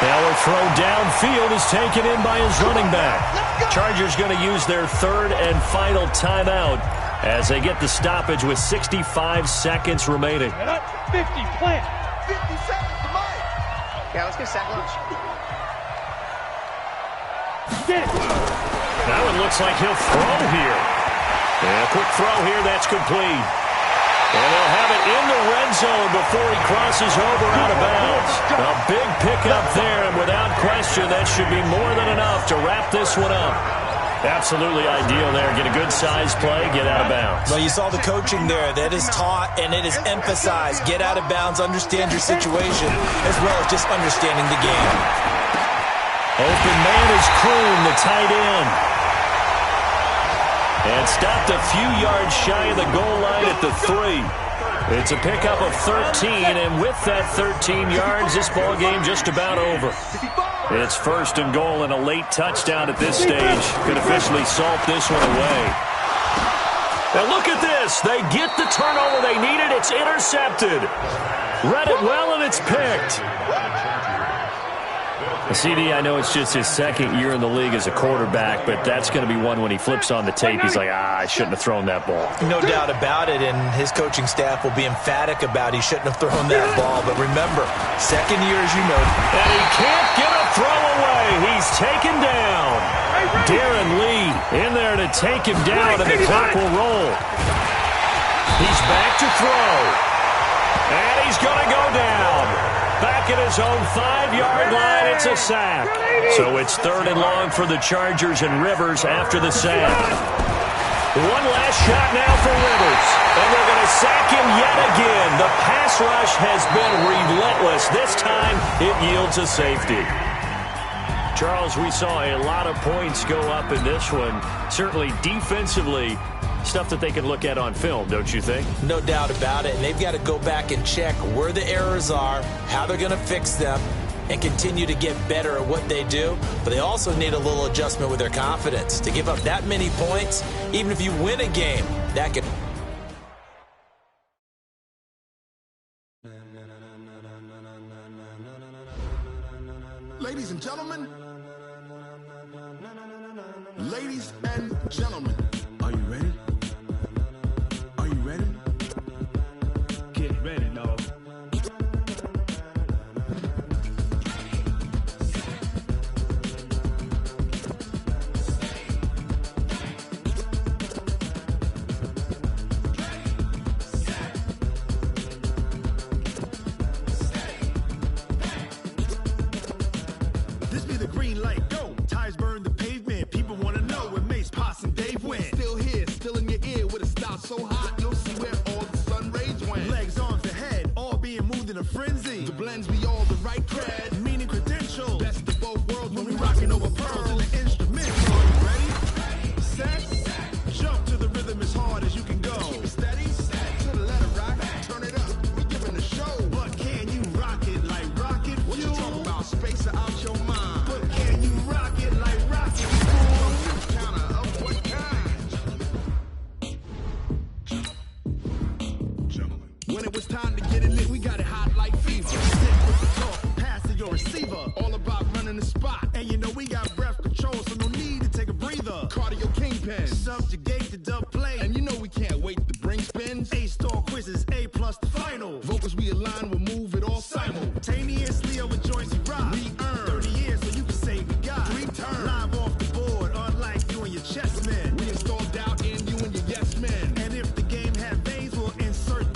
Now a throw downfield is taken in by his running back. Chargers going to use their 3rd and final timeout as they get the stoppage with 65 seconds remaining. 50, plant. 50 seconds to Mike. Yeah, let's get sack lunch. Get it. That one looks like he'll throw here. And a quick throw here, that's complete. And they'll have it in the red zone before he crosses over out of bounds. A big pickup there, and without question, that should be more than enough to wrap this one up. Absolutely ideal there. Get a good size play, get out of bounds. Well, you saw the coaching there. That is taught and it is emphasized. Get out of bounds, understand your situation, as well as just understanding the game. Open man is Kroon, the tight end. And stopped a few yards shy of the goal line at the 3. It's a pickup of 13, and with that 13 yards, this ball game just about over. It's 1st and goal and a late touchdown at this stage. Could officially salt this one away. Now look at this. They get the turnover they needed. It's intercepted. Read it well, and it's picked. CD, I know it's just his 2nd year in the league as a quarterback, but that's going to be one when he flips on the tape. He's like, I shouldn't have thrown that ball. No doubt about it, and his coaching staff will be emphatic about he shouldn't have thrown that ball. But remember, 2nd year, as you know. And he can't get a throw away. He's taken down. Darren Lee in there to take him down, and the clock will roll. He's back to throw. And he's going to go down. Back at his own 5-yard line, it's a sack. So it's 3rd and long for the Chargers and Rivers after the sack. One last shot now for Rivers. And they're going to sack him yet again. The pass rush has been relentless. This time, it yields a safety. Charles, we saw a lot of points go up in this one. Certainly defensively, stuff that they can look at on film, don't you think? No doubt about it. And they've got to go back and check where the errors are, how they're going to fix them, and continue to get better at what they do. But they also need a little adjustment with their confidence. To give up that many points, even if you win a game, that could Ladies and gentlemen, ladies and gentlemen, are you ready? Are you ready? Get ready, dog. This be the green light, go. Tires burn the pavement. People want to know where Mace, Pops, and Dave went. Still here, still in your ear with a style so hot, you'll see where all the sun rays went. Legs, arms, the head, all being moved in a frenzy. The blends be all the right cred, meaning credentials. Best of both worlds when we rocking over pearls in the instrumental. Are you ready? Set, jump to the rhythm as hard as you can go. Keep it steady, to the letter rock, turn it up, we giving a show. But can you rock it like rocket fuel? What you talking about, space or out your mind? But can you rock it like rocket fuel? Counter of what kind? Gentlemen. When it was time to get it lit, we got it hot like fever. Stick with the talk, pass to your receiver. All about running the spot. And you know we got breath control, so no need to take a breather. Cardio kingpin, subjugate the dub play. And you know we can't wait to bring spins. A-star quizzes, A+ the final. Vocals we align, we'll move it all simultaneously over joints we rock. We earn 30 years, so you can say we got 3 turns. Live off the board, unlike you and your chess men. We install doubt in you and your yes men. And if the game had veins, we'll insert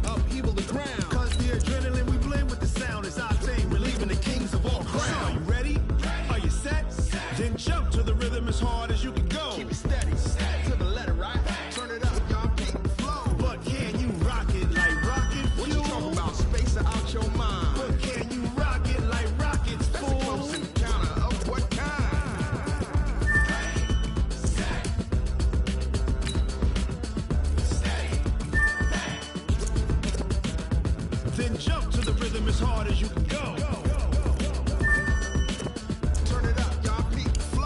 upheaval the ground. Cause the adrenaline we blend with the sound is our thing. We're leaving the kings of all crowns. So are you ready? Are you set? Then jump to the rhythm as hard as you can go. Keep it steady, to the letter right. Turn it up, y'all keep the flow. But can you rock it like rocket fuel? What you talking about, space or out your mind? But can you rock it like rockets, fool? That's a close encounter of what kind? Then jump to the rhythm as hard as you can go. Turn it up, y'all keep the flow.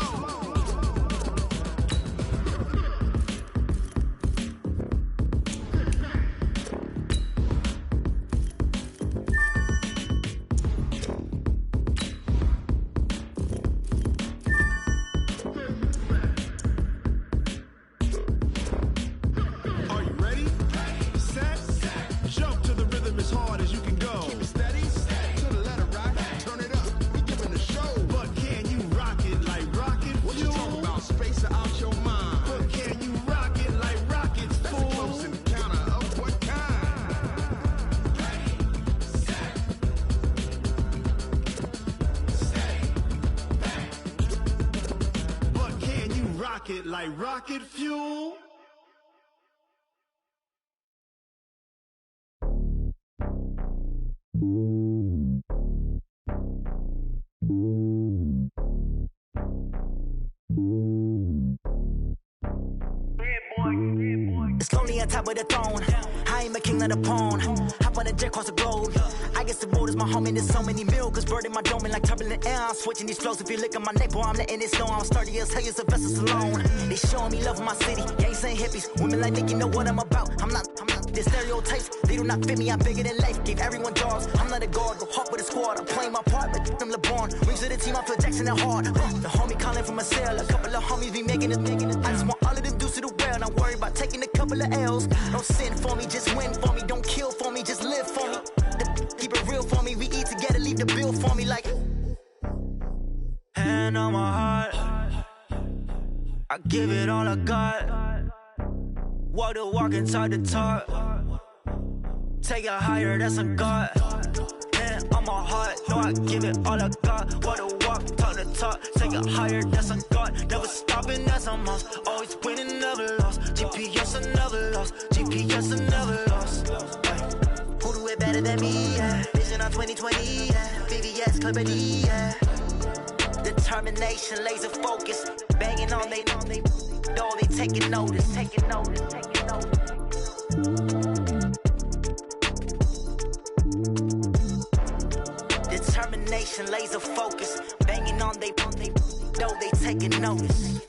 Are you ready? Set, jump to the rhythm as hard as you can go. Keep it steady, to the letter rock. Turn it up, we giving a show. But can you rock it like rocket fuel? What you talking about, space or out your mind? But can you rock it like rockets, fool? That's a close encounter of what kind? But can you rock it like rocket fuel? It's lonely on top of the throne. I ain't a king of the pawn. Hop on a jet across the globe. I guess the road is my home and there's so many miracles burning my dome and like turbulent air. I'm switching these flows. If you look at my neck, boy, I'm letting it snow. I'm sturdy as hell, as a vessel alone. They showing me love in my city. Gangs ain't hippies. Women like Nick, you know what I'm about. I'm not the stereotypes. They do not fit me. I'm bigger than life. Gave everyone jobs. I'm not a guard. Go hop with a squad. I'm playing my part like them LeBron. Rings to the team. I feel Jackson and hard. The homie calling from a cell. A couple of homies be making it. I just want all of them dudes to the well. Not worry about taking a couple of L's. Don't sin for me, just win for me. Don't kill for me, just live for me. Keep it real for me. We eat together, leave the bill for me like. Hand on my heart, I give it all I got. Walk the walk inside the talk. Take it higher, that's a God. Hand on my heart, no, I give it all I got. Walk the walk, talk the talk. Take it higher, that's a God. Never stopping, that's a must. Always winning, never lost. GPS, I never lost. GPS, I never lost. Who do it better than me? Yeah. Vision on 2020. Yeah. VVS, Clipper D. Yeah. Determination, laser focus. Banging on they door, they taking notice. Taking notice, taking notice. Determination, laser focus. Banging on they door, they taking notice.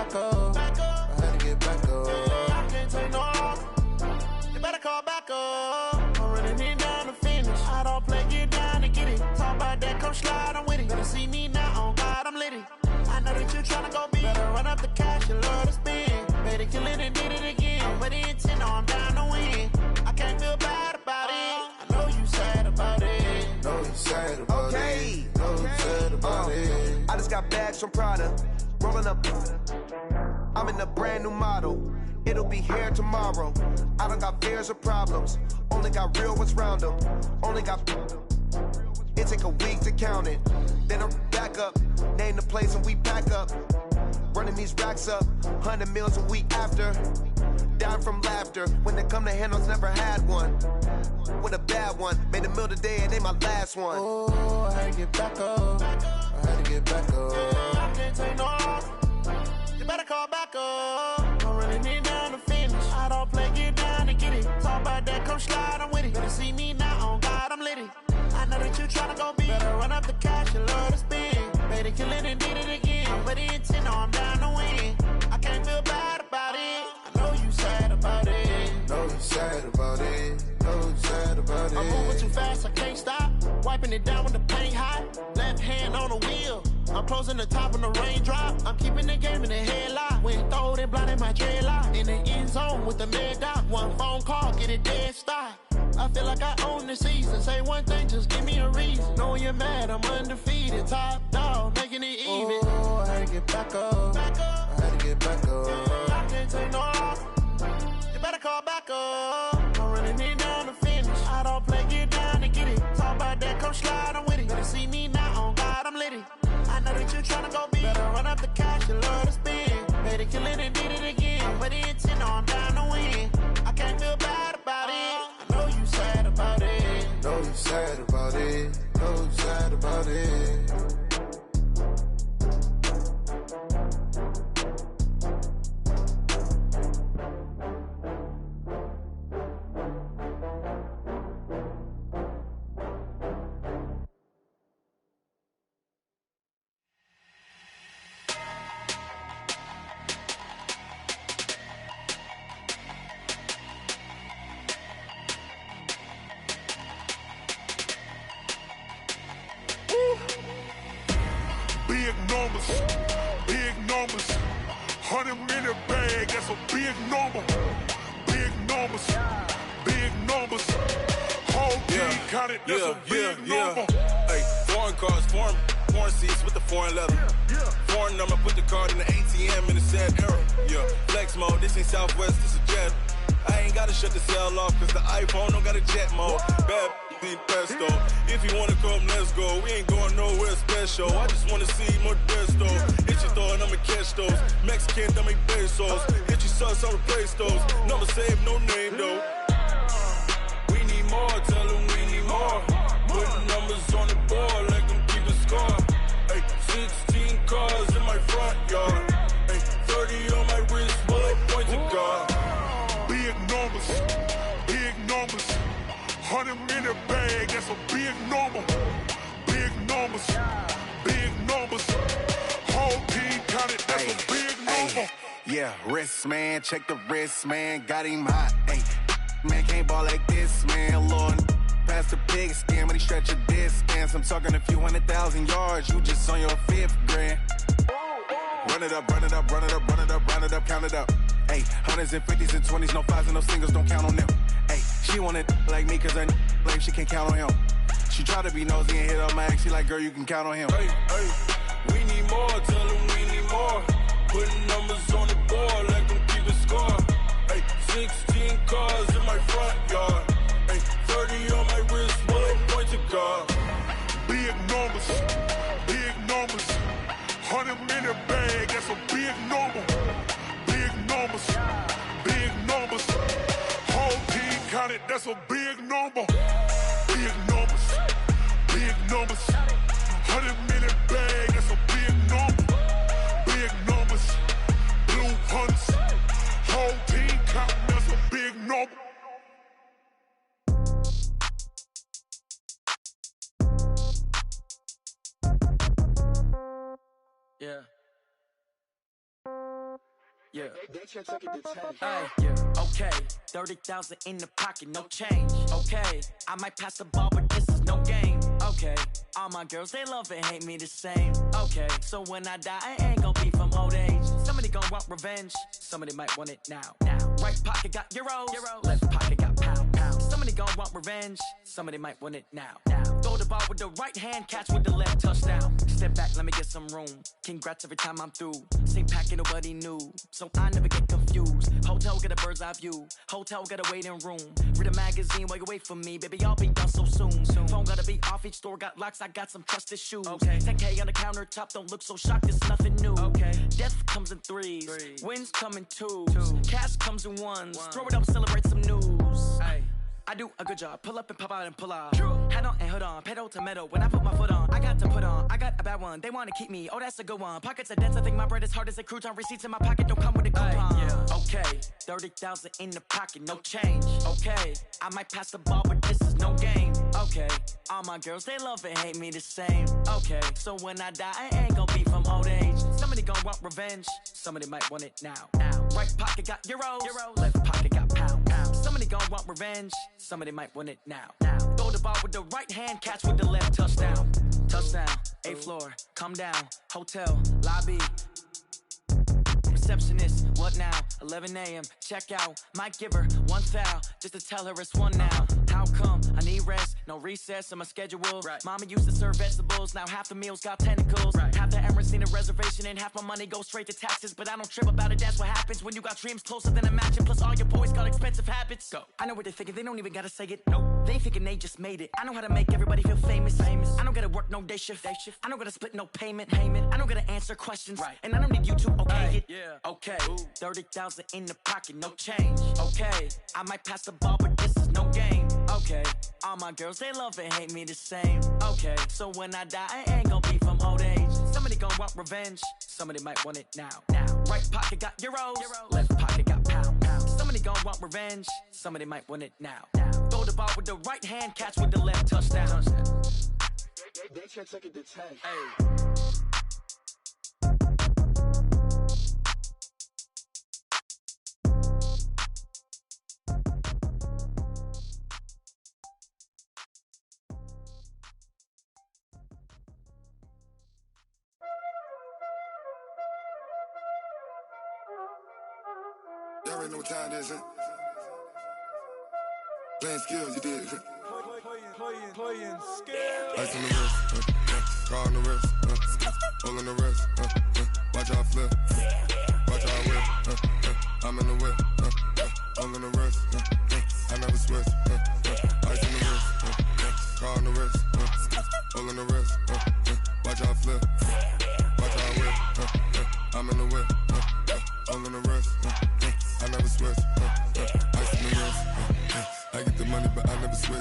back up. I had to get back up. I can't take no loss. You better call back up. I'm running it down to finish. I don't play, get down to get it. Talk about that, come slide, I'm with it. Better see me now, on God, I'm litty. I know that you tryna go big. Better run up the cash, you love to spend. Better kill it and did it again. I'm with the intent, no, I'm down to win. I can't feel bad about it. I know you sad about it. Know you sad about it. Know you sad about it. I just got bags from Prada. Rolling up. I'm in a brand new model. It'll be here tomorrow. I don't got fears or problems. Only got real ones round them. Only got. It take a week to count it. Then I'm back up. Name the place and we pack up. Running these racks up. 100 meals a week after. Down from laughter. When they come to handles, never had one. With a bad one. Made a meal today and they my last one. Oh, I had to get back up. I had to get back up. I can't take no loss. You better call back up. I'm running it down to finish. I don't play, get down to get it. Talk about that, come slide, I'm with it. Better see me now, on God, I'm litty. I know that you tryna go big. Better run up the cash, you love to spend. Better kill it and did it again. I'm with the intent, no, I'm down to win. I can't feel bad about it. I know you sad about it. Know you sad about it. Know you sad about it. I'm moving too fast, I can't stop. Wiping it down when the paint hot. Left hand on the wheel. I'm closing the top when the raindrop. I'm keeping the game in the headlock. When throwed and blinded my dreadlock. In the end zone with the mad dot. One phone call, get it dead stop. I feel like I own the season. Say one thing, just give me a reason. Knowing you're mad, I'm undefeated. Top dog, making it even. Oh, I had to get back up. I had to get back up. I can't take no loss. You better call back up. I'm running it down to finish. I don't play, get down to get it. Talk about that, come slide, I'm with it. Better see me now, on God, I'm litty. I know that you tryna go big. Better run up the cash, you love to spend. Better kill it and did it again. I'm with the intent, no, I'm down to win. I can't feel bad about it. I know you sad about it. Know you sad about it. Know you sad about it. Big numbers, big numbers. 100 in the bag, that's a big number. Big numbers, big numbers. Whole team counted, that's a big number. Hey, foreign cars, foreign seats with the foreign leather. Foreign number, put the card in the ATM in the sad era. Yeah, flex mode, this ain't Southwest, this a jet. I ain't gotta shut the cell off, cause the iPhone don't got a jet mode. Bad need pesto. If you wanna come, let's go. We ain't going nowhere special. I just wanna see more desto. Hit your thought, I'ma catch those. Mexican, I make pesos. Hit your sus, I'll replace those. Number save, no name though. We need more, tell them we need more. Putting numbers on the board like them keep a score. Hey, 16 cars in my front yard. Hey, 30 on my wrist, bullet point to God. Big numbers, big numbers. 100 in the bag, that's a big number. Big numbers, big numbers. Whole team counted, that's a big number. Yeah, wrist man, check the wrist man, got him hot. Ay, man can't ball like this, man. Lord, past the pig skin, but he stretch a distance. I'm talking a few 100,000 yards, you just on your 5th grand. Run it up, run it up, run it up, run it up, run it up, count it up. Ay, 100s and 50s and 20s, no 5s and no singles, don't count on them. Ay, she want it like me, cause her like she can't count on him. She try to be nosy and hit up my ex, she like, girl, you can count on him. Hey, hey, we need more, tell them we need more. Putting numbers on the board like them keep a score. Hey, 16 cars in my front yard. Hey, 30 on my wrist, bullet point to God. Big numbers, big numbers. 100 in the bag, that's a big number. Big numbers, big numbers. Whole team counted, that's a big number. Big numbers, big numbers. 100 in the bag, that's a big number. Big numbers, blue hunts. Whole team counting, that's a big number. Yeah. Yeah. Okay, 30,000 in the pocket, no change. Okay, I might pass the ball, but this is no game. Okay, all my girls, they love and hate me the same. Okay, so when I die, I ain't gonna be from old age. Somebody gon' want revenge, somebody might want it now. Right pocket got euros, left pocket got pound. Somebody gon' want revenge, somebody might want it now. Throw the ball with the right hand, catch with the left, touchdown. Step back, let me get some room. Congrats every time I'm through. Same packet, nobody knew, so I never get confused. Hotel get a bird's eye view. Hotel get a waiting room. Read a magazine while you wait for me, baby. I'll be done so soon. Phone gotta be off. Each store got locks. I got some trusted shoes. Okay. 10K on the countertop. Don't look so shocked. It's nothing new. Okay. Death comes in threes. Wins come in twos. Cash comes in ones. Throw it up, celebrate some news. Hey. I do a good job. Pull up and pop out and pull off. Hat on and hood on. Pedal to metal. When I put my foot on, I got to put on. I got a bad one. They want to keep me. Oh, that's a good one. Pockets are dense. I think my bread is hard as a crouton. Receipts in my pocket don't come with a coupon. Okay, 30,000 in the pocket, no change. Okay, I might pass the ball, but this is no game. Okay, all my girls, they love and hate me the same. Okay, so when I die, I ain't gonna be from old age. Somebody gon' want revenge. Somebody might want it now. Right pocket got euros. Left pocket got pound. Somebody gon' want revenge. Somebody might want it now. Throw the ball with the right hand, catch with the left, touchdown. Touchdown, 8th floor, come down, hotel, lobby. Receptionist, what now? 11 a.m., check out. Might give her one foul, just to tell her it's one now. How come? I need rest, no recess in my schedule. Mama used to serve vegetables, now half the meals got tentacles. Half the Emirates need a reservation and half my money goes straight to taxes. But I don't trip about it, that's what happens when you got dreams closer than a matching. Plus all your boys got expensive habits. Go. I know what they're thinking, they don't even gotta say it. Nope. They thinking they just made it. I know how to make everybody feel famous. I don't gotta work no day shift. I don't gotta split no payment. I don't gotta answer questions. And I don't need you to okay it. Okay, 30,000 in the pocket, no change. Okay, I might pass the ball, but this is no game. Okay, all my girls, they love and hate me the same. Okay, so when I die, I ain't gonna be from old age. Somebody gon' want revenge, somebody might want it now. Right pocket got euros, left pocket got pound. Somebody gon' want revenge, somebody might want it now. Throw the ball with the right hand, catch with the left, touchdown. They can't take it to 10. Y'all already know what time it is, huh? Playing skills, you did. Playing skills. Ice on the wrist, car on the wrist, hole in the wrist, watch out flip, watch out whip, I'm in the whip, hole in the wrist, I never switch, ice on the wrist, car on the wrist, hole in the wrist, watch out flip, watch out whip, I'm in the whip, hole in the wrist, I never switch, ice on the wrist, I get the money but I never switch.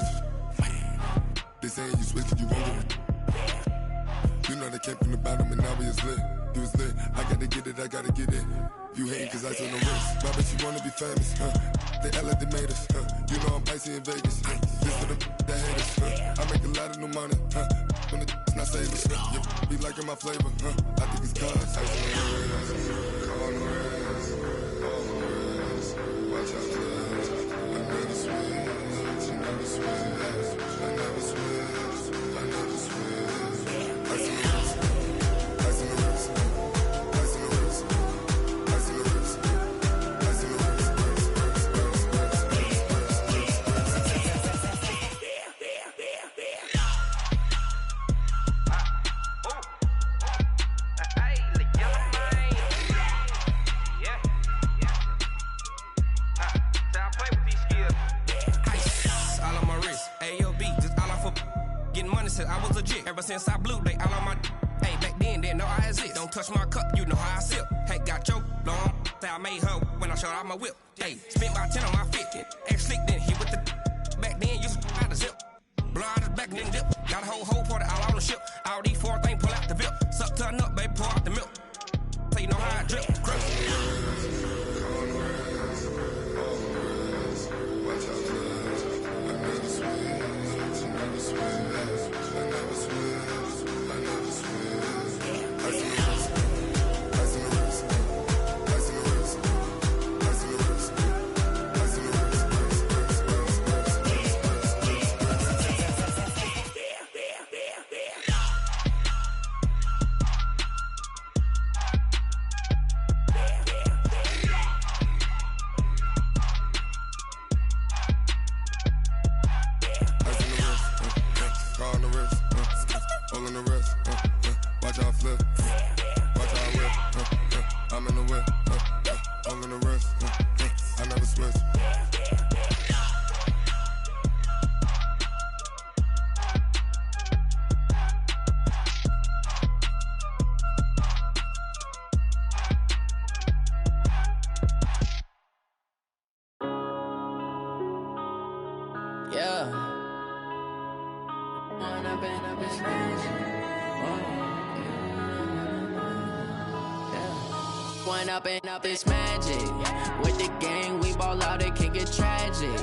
They saying you switch it, you won't get it. You know they came from the bottom and now we is lit. You was lit, I gotta get it, I gotta get it. You hating cause I told no wrist. My bitch, you wanna be famous, They act like they made us, You know I'm icy in Vegas, This for the that hate us, I make a lot of new money, When the not saving, yeah, be liking my flavor, I think it's cause ice on the wrist, on the wrist, on the wrist. Watch out, cuz I never switch, you never switch. I never switch, I never switch. Ice in the wrist, ice in the wrist, ice in the wrist, ice in the wrist, ice in the wrist, I was legit. Ever since I blew, they all on my hey, back then, didn't know I exist. Don't touch my cup, you know how I sip. Hey, got your long, say I made her when I showed out my whip. Hey, spent about 10 on my fit. Ex slick, then hit with the back then, used to out the zip. Blow out his back, then dip. Got a whole party all on the ship. All these 4 things pull out the VIP. Suck, turn up, baby, pour out the milk. So you know how I drip. Crush. Watch out, cuz I never switch, I never switch. I never switch, I never switch. Ice in the wrist, ice in the wrist, ice in the wrist. whip, all in the wrist, I never switch. Up it's magic. With the gang, we ball out, it can get tragic.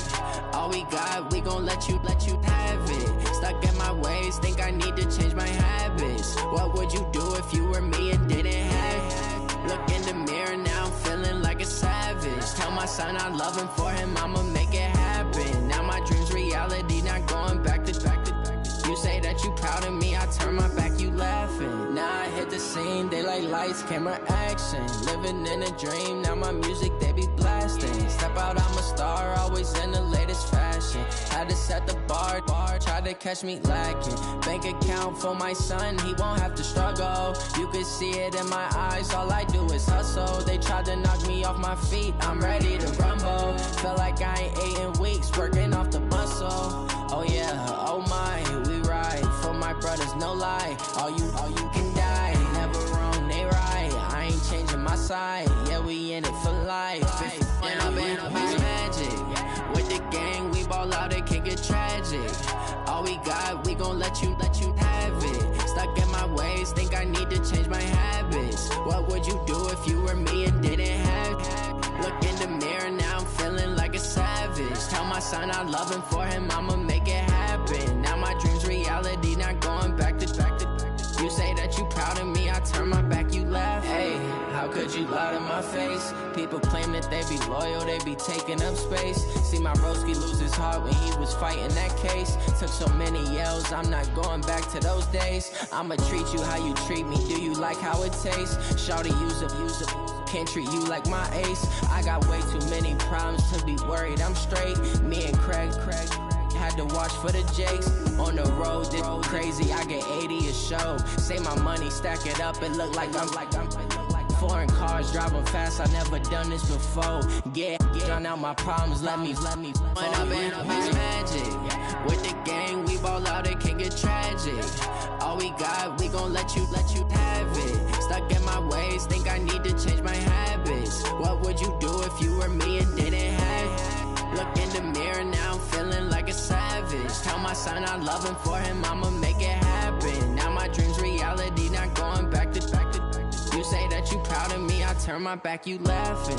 All we got, we gon' let you have it. Stuck in my ways, think I need to change my habits. What would you do if you were me and didn't have it? Look in the mirror, now I'm feeling like a savage. Tell my son I love him, for him I'ma make it happen. Now my dream's reality, not going back to. You say that you proud of me, I turn my back, you laughing. Now I hit the scene, they like lights, camera, action. Living in a dream, now my music, they be blasting. Step out, I'm a star, always in the latest fashion. Had to set the bar, try to catch me lacking. Bank account for my son, he won't have to struggle. You can see it in my eyes, all I do is hustle. They tried to knock me off my feet, I'm ready to rumble. Feel like I ain't ate in weeks, working off the muscle. Oh yeah, oh my, we ride for my brothers, no lie. All you can die, never wrong, they right. I ain't changing my side, yeah, we in it for life. When I've been up, it's magic. With the gang, we ball out, it can get tragic. All we got, we gon' let you have it. Stuck in my ways, think I need to change my habits. What would you do if you were me and didn't have it? Look in the mirror, now I'm feeling like a savage. Tell my son I love him, for him I'ma make it happen. Now my dream's reality, not going back to. You say that you proud of me, I turn my back, you laugh. Hey, how could you lie to my face? People claim that they be loyal, they be taking up space. See my broski lose his heart when he was fighting that case. Took so many yells, I'm not going back to those days. I'ma treat you how you treat me, do you like how it tastes? Shawty, use up. Can't treat you like my ace. I got way too many problems to be worried, I'm straight. Me and Craig had to watch for the Jakes. On the road, this crazy, I get 80 a show. Say my money, stack it up, it look like I'm foreign cars, driving fast, I never done this before. Yeah, drown out my problems, let me. When I've been up, it's magic. With the gang, we ball out, it can get tragic. All we got, we gon' let you have it. Stuck in my ways, think I need to change my habits. What would you do if you were me and didn't have it? Look in the mirror, now I'm feeling like a savage. Tell my son I love him, for him I'ma make it happen. Now my dream's reality, not going back to. You say that you proud of me, I turn my back, you laughing.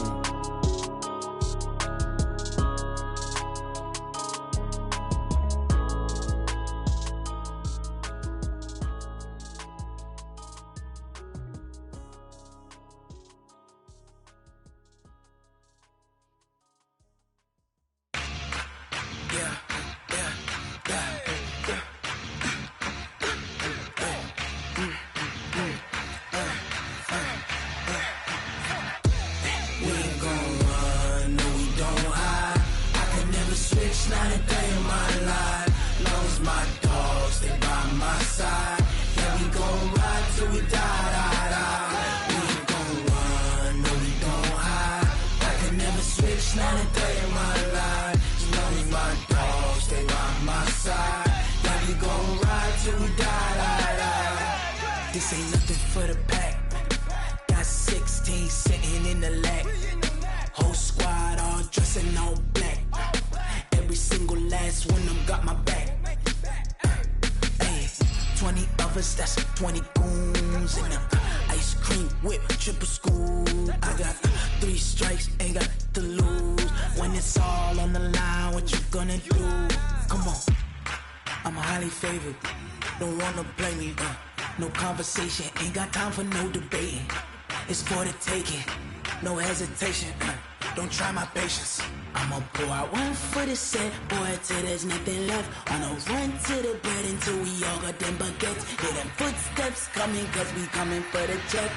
This ain't nothing for the pack. Got 16 sitting in the lap. Whole squad all dressing all black. Every single last one of them got my back. Hey, 20 of us, that's 20 goons in them. Ice cream whip, triple scoop. I got 3 strikes, ain't got to lose. When it's all on the line, what you gonna do? Come on, I'm highly favored. Don't wanna blame me, no conversation, ain't got time for no debating. It's for the taking, no hesitation. Don't try my patience. I'ma pour out one for the set, boy, till there's nothing left. On a run to the bread until we all got them baguettes. Hear them footsteps coming, cause we coming for the check.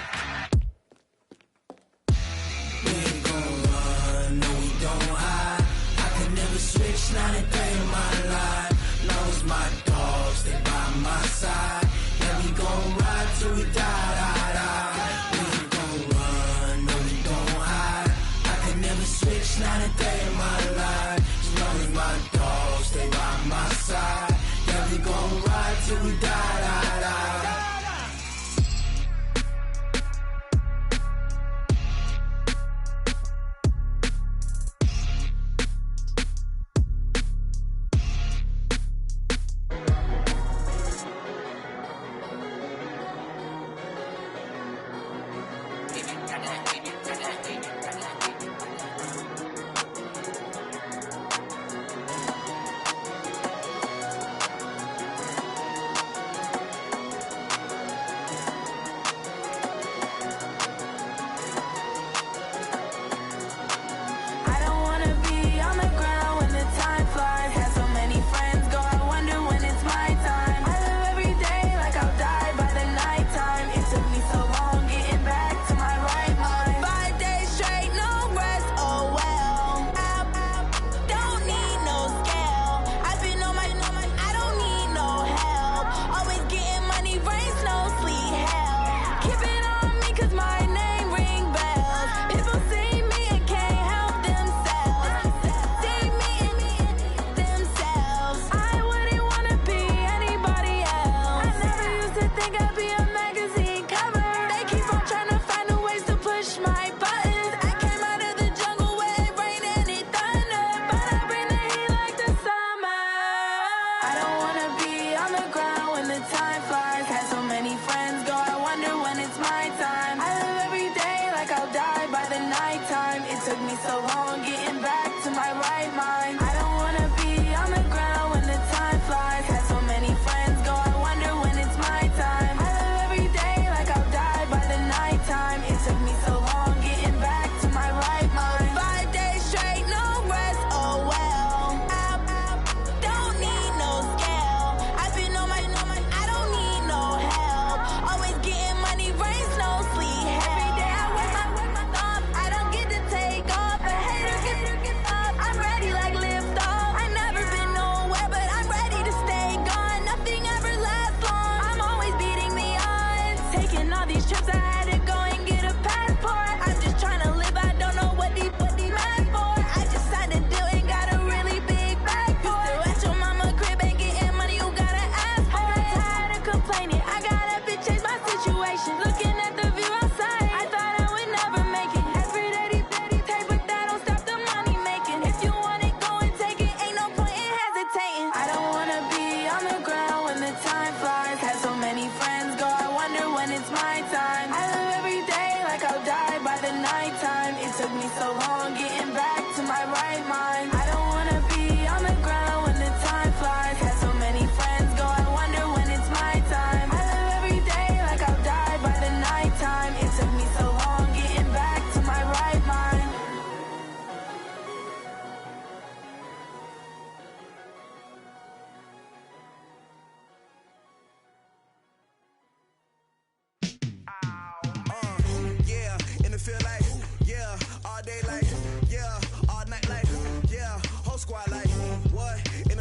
We ain't gon' run, no we don't hide. I could never switch, not a day in my life. Long as my dogs, they by my side. Yeah, we gon' ride till we die. We ain't gon' run, no we don't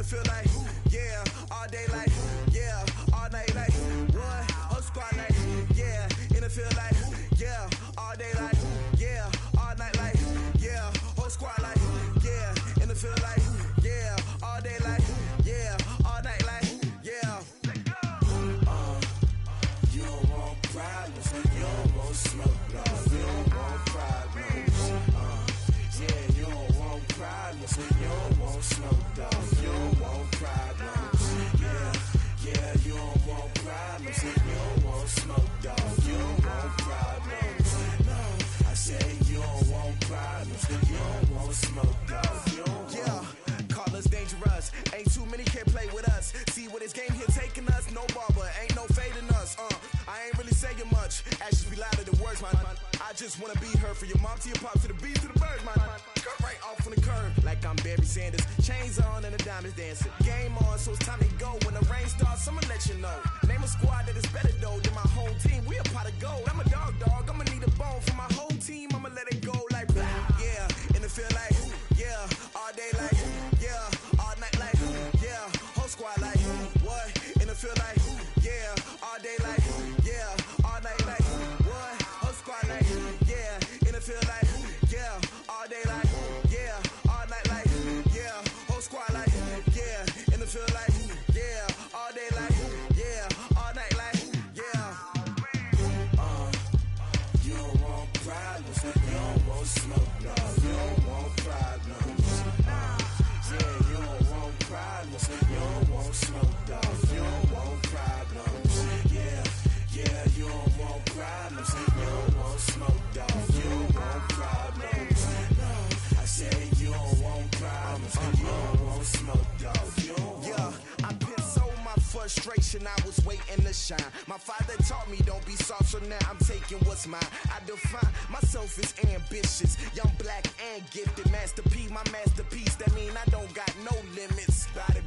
it feel like, yeah, all day like, yeah, all night like, what? Whole squad like, yeah, and it feel like, yeah, all day like, yeah, all night like, yeah, whole squad like, yeah, and it feel like, yeah, all day like, yeah, all night like, yeah. You don't want problems, you don't want smoke, no, you don't want problems. Yeah, you don't want problems, you don't want smoke, dog, you don't want problems. Yeah, you don't want problems, you don't want smoke, dog, you don't want problems. No, I said you don't want problems, you don't want smoke, dog, you don't want. Yeah, call us dangerous, ain't too many can play with us. See where this game here taking us, no barber, ain't no fading us. I ain't really saying much, actions be louder than words, man. I just wanna be heard from your mom to your pop to the beat to the birds, man. Cut right off on the curb, like I'm Barry Sanders. Chains on and the diamonds dancing. Game on, so it's time to go. When the rain starts, I'ma let you know. Name a squad that is better though than my home team. We a pot of gold. I'm a dog, I'ma need a bone for my whole team. I'ma let it go like, yeah, and it feel like, yeah, all day like, yeah, all night like, yeah, whole squad like, what? And it feel like, yeah, all day like, yeah, all night like, what? Whole squad like, yeah, and it feel like, yeah, all day like, yeah, all night like, yeah, whole squad like, yeah, and it feel like, yeah, all day like, yeah, all night like, yeah. You don't want problems, you don't want smoke, no, you don't want problems. Yeah, you don't want problems, you don't want smoke, dog, you don't want problems. Yeah, you don't want problems, you don't want smoke, dog, you don't want problems. No, I said you don't want problems, you don't want smoke, dog, you don't want. Yeah, I've been so my frustration, I was waiting to shine. My father taught me don't be soft, so now I'm taking what's mine. I define myself as ambitious, young, black, and gifted. Master P, my masterpiece, that mean I don't got no limits. Bout it,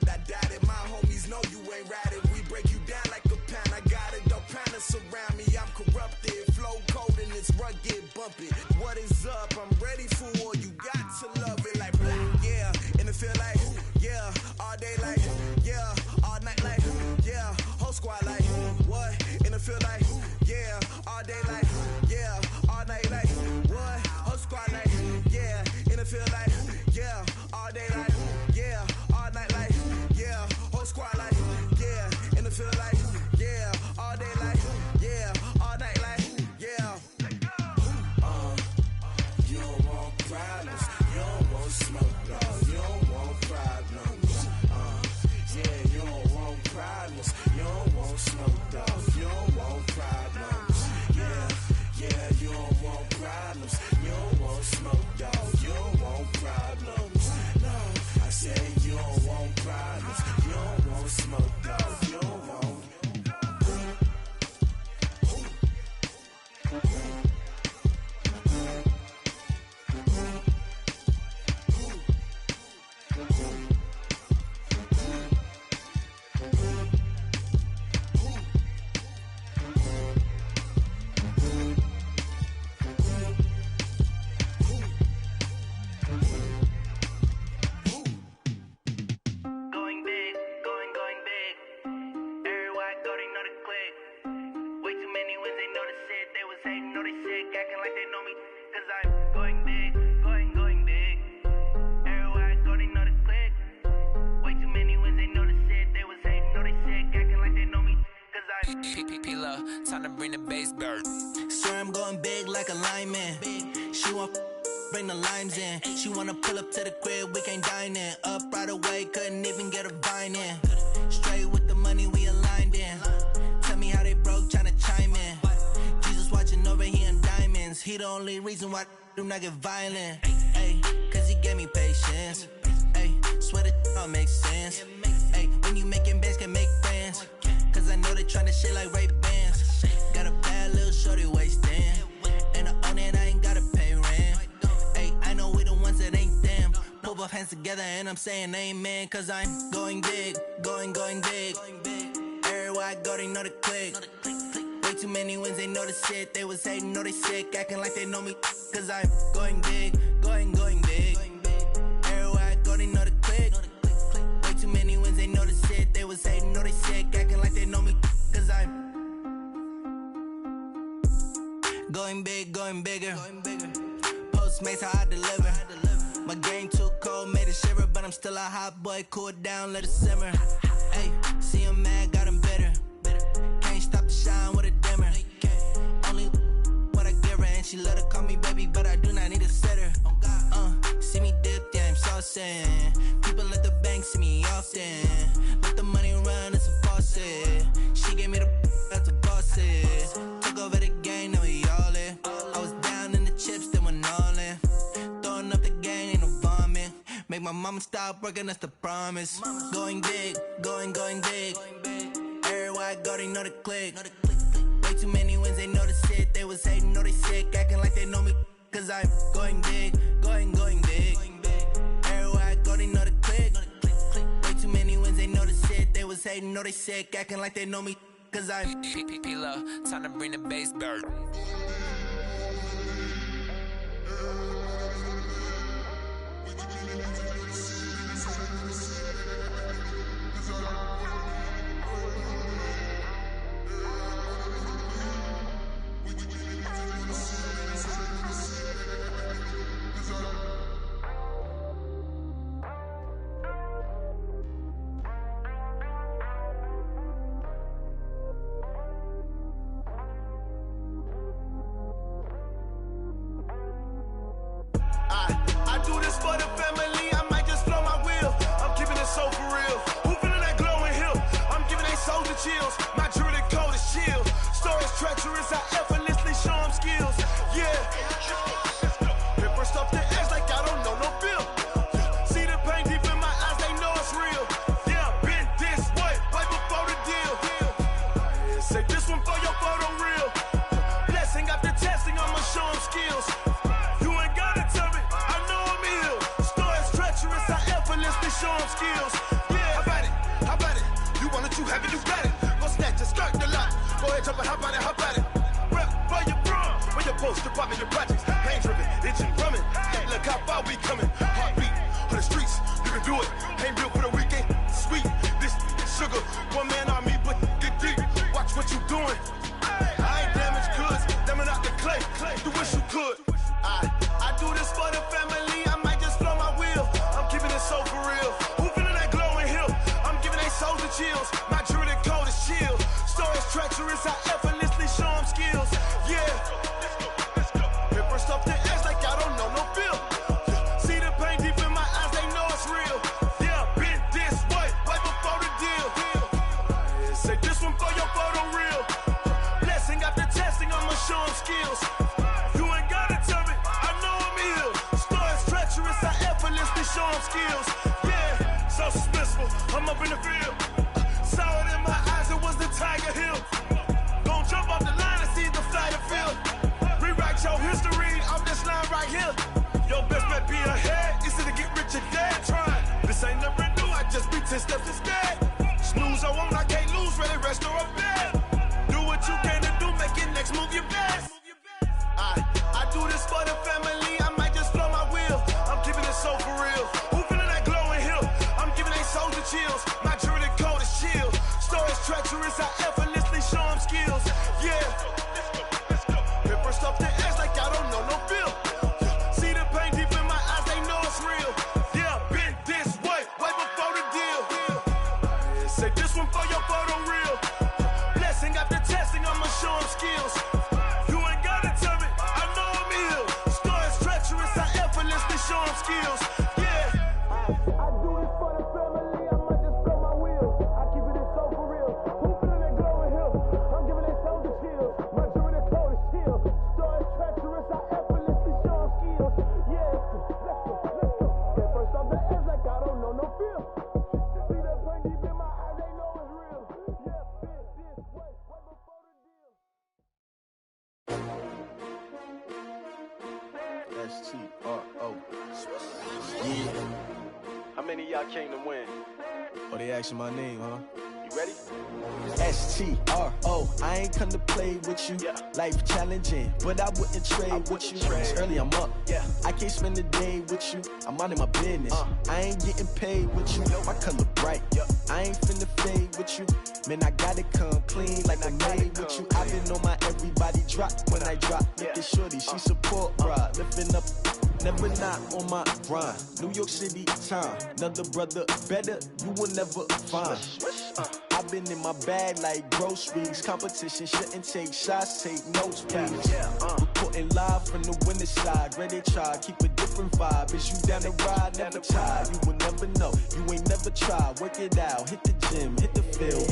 I doubt it. My homies know you ain't ratted. We break you down like a pound. I got it, don't panic surround me. I'm corrupted, flow cold and it's rugged, bumpy. What is up? I'm ready for war. You got to love it like black, yeah, and it feel like, yeah, all day like, yeah, all night like, yeah, whole squad like, what? And it feel like, yeah, all day like, yeah, all night like, what? Whole squad like, yeah, and it feel like, yeah, all day like, yeah, all night like, yeah, whole squad like, yeah, and it feel like, yeah, all day like, yeah, all night like, yeah. You don't want problems, you don't want smoke, no, you don't want problems. Yeah, you don't want problems, you don't want smoke, dog, you don't want problems. Yeah, you don't want problems, you don't want smoke, dog, you don't want problems. No, I said you don't want problems, you don't want smoke, dog, you don't want. Time to bring the bass bird. Swear I'm going big like a lineman. She want bring the limes in. She wanna pull up to the crib, we can't dine in. Up right away, couldn't even get a vine in. Straight with the money we aligned in. Tell me how they broke, tryna chime in. Jesus watching over here in diamonds. He the only reason why do not get violent. Ay, cause he gave me patience. Ay, swear that all makes sense. Ay, when you making bands can make friends. Cause I know they tryna shit like Ray Bans. Got a bad little shorty wasting. And I own it, I ain't gotta pay rent. Ay, I know we the ones that ain't them. Put both hands together and I'm saying amen. Cause I'm going big, going big. Everywhere I go, they know the click. Way too many wins, they know the shit. They was hating, know they sick, acting like they know me. Cause I'm going big, going big. Everywhere I go, they know the click. Way was hating, know they sick, acting like they know me, cause I'm going big, going bigger. Postmates, how I deliver. My game too cold, made it shiver, but I'm still a hot boy, cool it down, let it simmer. Hey, see him mad, got him bitter. Can't stop the shine with a dimmer. Only what I give her, and she love to call me baby, but I do not need a sitter. See me dip, yeah, I'm saucing. People at the bank see me often. Let the money run, it's a faucet. She gave me the that's a boss it. Took over the game, now we all in. I was down in the chips, then went all in. Throwing up the gang, ain't no vomit. Make my mama stop working, that's the promise. Going big, going big. Everywhere I go, they know the click. Way too many wins, they know the shit. They was hating, know they sick, acting like they know me. Cause I'm going big, going big. Everywhere I go, they know the click. Way too many wins, they know the shit. They was hating, know they sick, acting like they know me. Cause I'm P-P-P-Love, time to bring the bass bird. I do this for the family, I might just blow my wheel. I'm keeping it so for real. Who feeling that glowing hill? I'm giving they soldier chills. My jewelry cold is chill. Stories treacherous, I effortlessly show them skills. Yeah. Paper stuff the edge like I don't know no feel. See the pain deep in my eyes, they know it's real. Yeah, been this way, right before the deal. Say this one for your photo real. Blessing after testing, I'ma show them skills. Show them skills. Yeah, how about it? You want it, you have it, you got it. Go snatch it, skirt the lot. Go ahead, jump it, how about it? Rep where you from? Where your post, department, your projects. Pain driven, itching, drumming. Hey, look how far we coming. Heartbeat on the streets, you can do it. Ain't built for the weekend. Sweet, this sugar. One man army, but get deep. Watch what you doing. I ain't damaged goods, damn out the clay. You wish you could. I do this for the family. I might just blow my wheel. I'm keeping it so for real. Who feeling that glowing hill? I'm giving they soldier chills. My jewelry cold is chill. Stories treacherous, I effortlessly show them skills. Yeah. Paper stuff the edge like I don't know no feel. See the pain deep in my eyes, they know it's real. Yeah, been this way, right before the deal. Say this one for your photo real. Blessing after testing, I'ma show them skills. Show them skills, yeah, so suspenseful. I'm up in the field, saw it in my eyes, it was the Tiger Hill. Gon' jump off the line and see the fly the field. Rewrite your history off this line right here. Your best bet be ahead, easy to get rich or dead. Trying, this ain't never new, I just be 10 steps instead. Snooze I won't, I can't lose, ready, rest or a bed. Do what you can to do, make your next move your best. I do this for the family, I might just blow my wheel. I'm keeping it so for real. Who feeling that glowing hill? I'm giving they soldier chills. My jewelry cold is chill. Stories treacherous, I effortlessly show them skills. Yeah. Paper stuff the edge like I don't know no feel. See the pain deep in my eyes, they know it's real. Yeah, been this way, right before the deal. Say this one for your photo real. Blessing after testing, I'ma show them skills. Show them skills, yeah. I do this for the family, I might just blow my wheel. I keep it so for real. Who feeling that glowing hill? I'm giving they soldier chills. My jewelry cold is chill. Stories treacherous, I effortlessly show them skills. Yeah, let's go. Get first off the edge like I don't know no feel. See that pain deep in my eyes, they know it's real. Yeah, been this way, right before the deal. S-T-R-O. Yeah. How many of y'all came to win? Oh, they asking my name, huh? You ready? S-T-R-O. I ain't come to play with you. Yeah. Life challenging, but I wouldn't trade with you. It's early, I'm up. Yeah. I can't spend the day with you. I'm minding my business. I ain't getting paid with you. My color bright. I ain't finna fade on my grind. New York City time. Another brother better, you will never find. I've been in my bag like groceries. Competition shouldn't take shots, take notes, please. Reporting live from the winter side. Ready to try, keep a different vibe. Is you down the ride? Never tired. You will never know. You ain't never tried. Work it out. Hit the gym, hit the field.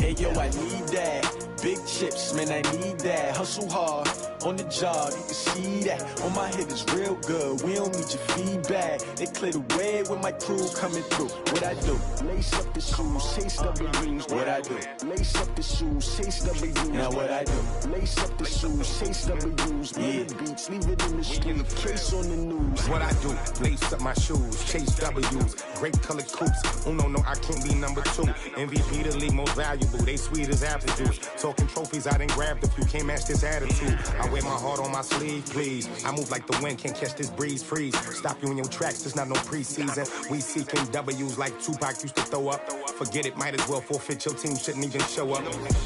Hey yo, I need that. Big chips, man, I need that. Hustle hard on the job, you can see that. On my head is real good. We don't need your feedback. They clear the way with my crew coming through. What I do? Lace up the shoes, chase W's. What I do? Lace up the shoes, chase W's. Now what I do? Lace up the shoes, chase W's. Yeah, beats, leave it in the street, case on the news. What I do? Lace up my shoes, chase W's. Great colored coops. Oh no, I can't be number 2. MVP the league most valuable. They sweet as apple juice. Talking trophies, I done grabbed a few. Can't match this attitude. I wear my heart on my sleeve, please. I move like the wind, can't catch this breeze, freeze. Stop you in your tracks, there's not no preseason. We seeking W's like Tupac used to throw up. Forget it, might as well forfeit. Your team shouldn't even show up.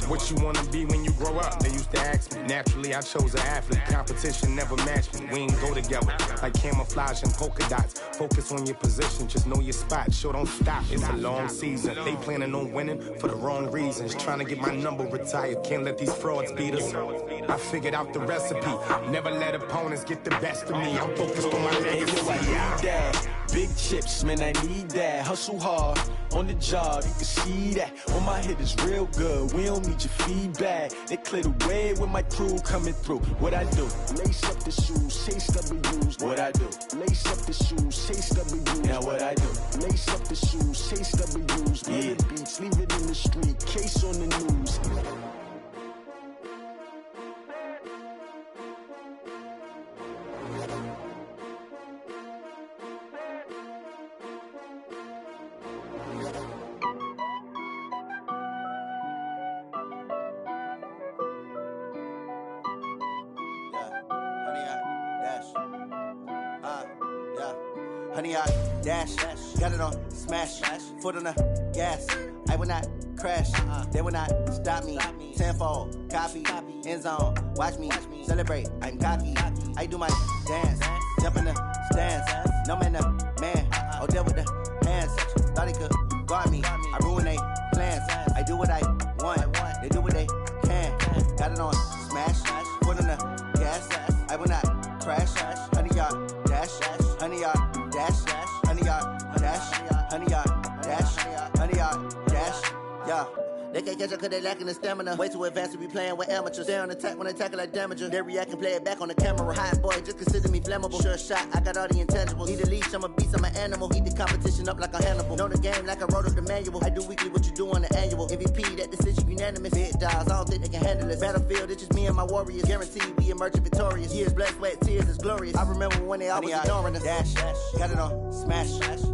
What you wanna be when you grow up? They used to ask me. Naturally, I chose an athlete. Competition never matched me. We ain't go together like camouflage and polka dots. Focus on your position, just know your spot. Sure, don't stop. It's a long season. They planning on winning for the wrong reasons. Trying to get my number retired. Can't let these frauds beat us. I figured out the recipe. Never let opponents get the best of me. I'm focused on my legacy. I need that. Big chips, man, I need that. Hustle hard on the job, you can see that. On my head is real good. We don't need your feedback. They clear the way with my crew coming through. What I do? Lace up the shoes, chase W's. What I do? Lace up the shoes, chase W's. Now what I do? Lace up the shoes, chase W's. Yeah, beats, leave it in the street, case on the news. Honey, I dash, got it on smash, foot on the gas. I will not crash, they will not stop me. Tenfold, copy, end zone, watch me celebrate. I'm cocky, I do my dance, jump in the stands. No man, the man, oh, deal with the hands. Thought he could guard me, I ruin they plans. I do what I want, they do what they can. Got it on smash, foot on the gas. I will not crash, honey, y'all dash, honey, y'all dash, honey, y'all dash, honey, y'all dash, honey, y'all dash, yeah. They can't catch up cause they lacking the stamina. Way too advanced to be playing with amateurs. Stay on attack when they tackle like damager. They react and play it back on the camera. Hot boy, just consider me flammable. Sure shot, I got all the intangibles. Need a leash, I'm a beast, I'm an animal. Heat the competition up like a Hannibal. Know the game like I wrote up the manual. I do weekly what you do on the annual. MVP, that decision unanimous. Big dials, I don't think they can handle it. Battlefield, it's just me and my warriors. Guaranteed we emerging victorious. Years, blood, sweat, tears, it's glorious. I remember when they always ignoring us. Dash, got it on smash,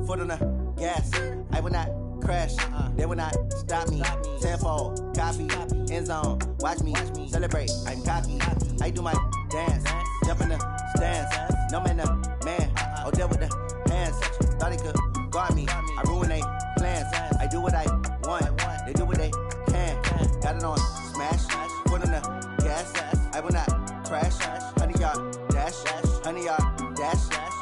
foot on the gas. I will not crash, they will not stop me. Tenfold, copy, end zone, watch me celebrate. I'm cocky, I do my dance, jump in the stands. No man, the man, oh, deal with the hands. Thought he could guard me, I ruin they plans. I do what I want, they do what they can. Got it on smash, foot on the gas. I will not crash, honey, y'all dash, honey, y'all dash,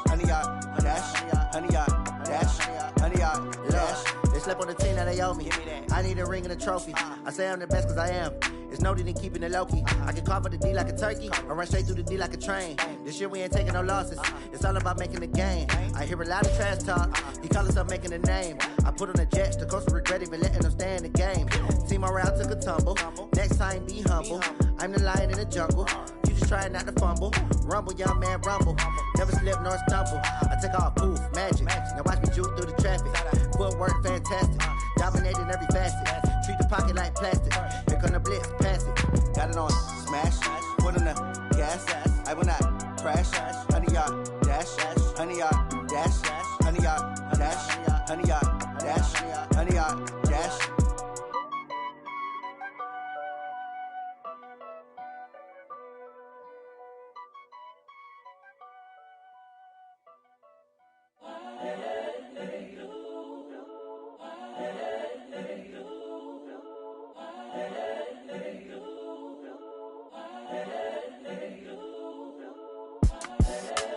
honey, y'all dash, honey, y'all dash, honey, y'all dash. They slept on the team that they owe me. I need a ring and a trophy. I say I'm the best cause I am. It's no need in keeping it low-key. I can carve up the D like a turkey or run straight through the D like a train. This year we ain't taking no losses. It's all about making the game. I hear a lot of trash talk. He call himself making a name. I put on the jets. The coach will regret even letting them stay in the game. Team morale took a tumble. Next time be humble. I'm the lion in the jungle. You just trying not to fumble. Rumble, young man, rumble. Never slip nor stumble. I take off poof, magic. Now watch me juke through the traffic. Footwork fantastic. Dominating every facet. Treat the pocket like plastic. Here come the blitz, pass it. Got it on smash. Foot on the gas. I will not crash. Honey, y'all dash. Honey, y'all dash. Honey, y'all dash. Honey, y'all dash. Honey, y'all dash.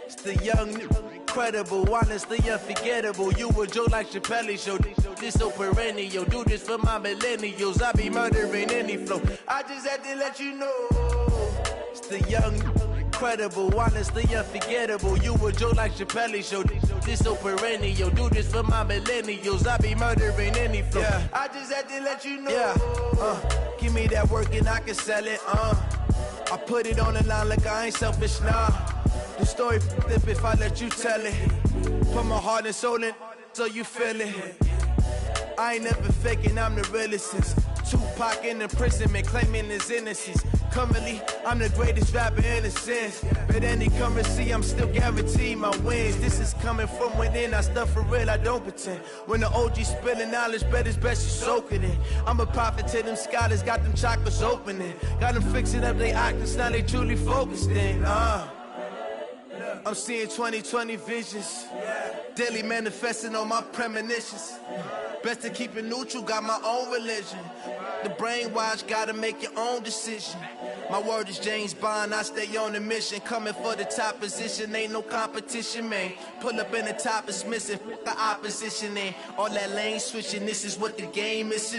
It's the young incredible, honestly unforgettable. You a joke like Chappelle show. This so perennial. Do this for my millennials. I be murdering any flow. I just had to let you know. It's the young, incredible, honestly unforgettable. You a joke like Chappelle show. This so perennial. Do this for my millennials. I be murdering any flow. Yeah. I just had to let you know. Yeah. Give me that work and I can sell it. I put it on the line like I ain't selfish, nah. The story flip if I let you tell it. Put my heart and soul in so you feel it. I ain't never faking, I'm the realest since Tupac in imprisonment, claiming his innocence. Currently, I'm the greatest rapper in a sense. But any currency, I'm still guaranteed my wins. This is coming from within, I stuff for real, I don't pretend. When the OG spilling knowledge, bet it's best you soak it in. I'm a prophet to them scholars, got them chakras opening. Got them fixing up their octaves, now they truly focused in. I'm seeing 2020 visions. Daily manifesting on my premonitions. Best to keep it neutral, got my own religion. The brainwash, gotta make your own decision. My word is James Bond, I stay on a mission. Coming for the top position, ain't no competition, man. Pull up in the top, it's missing, the opposition ain't. All that lane switching, this is what the game is.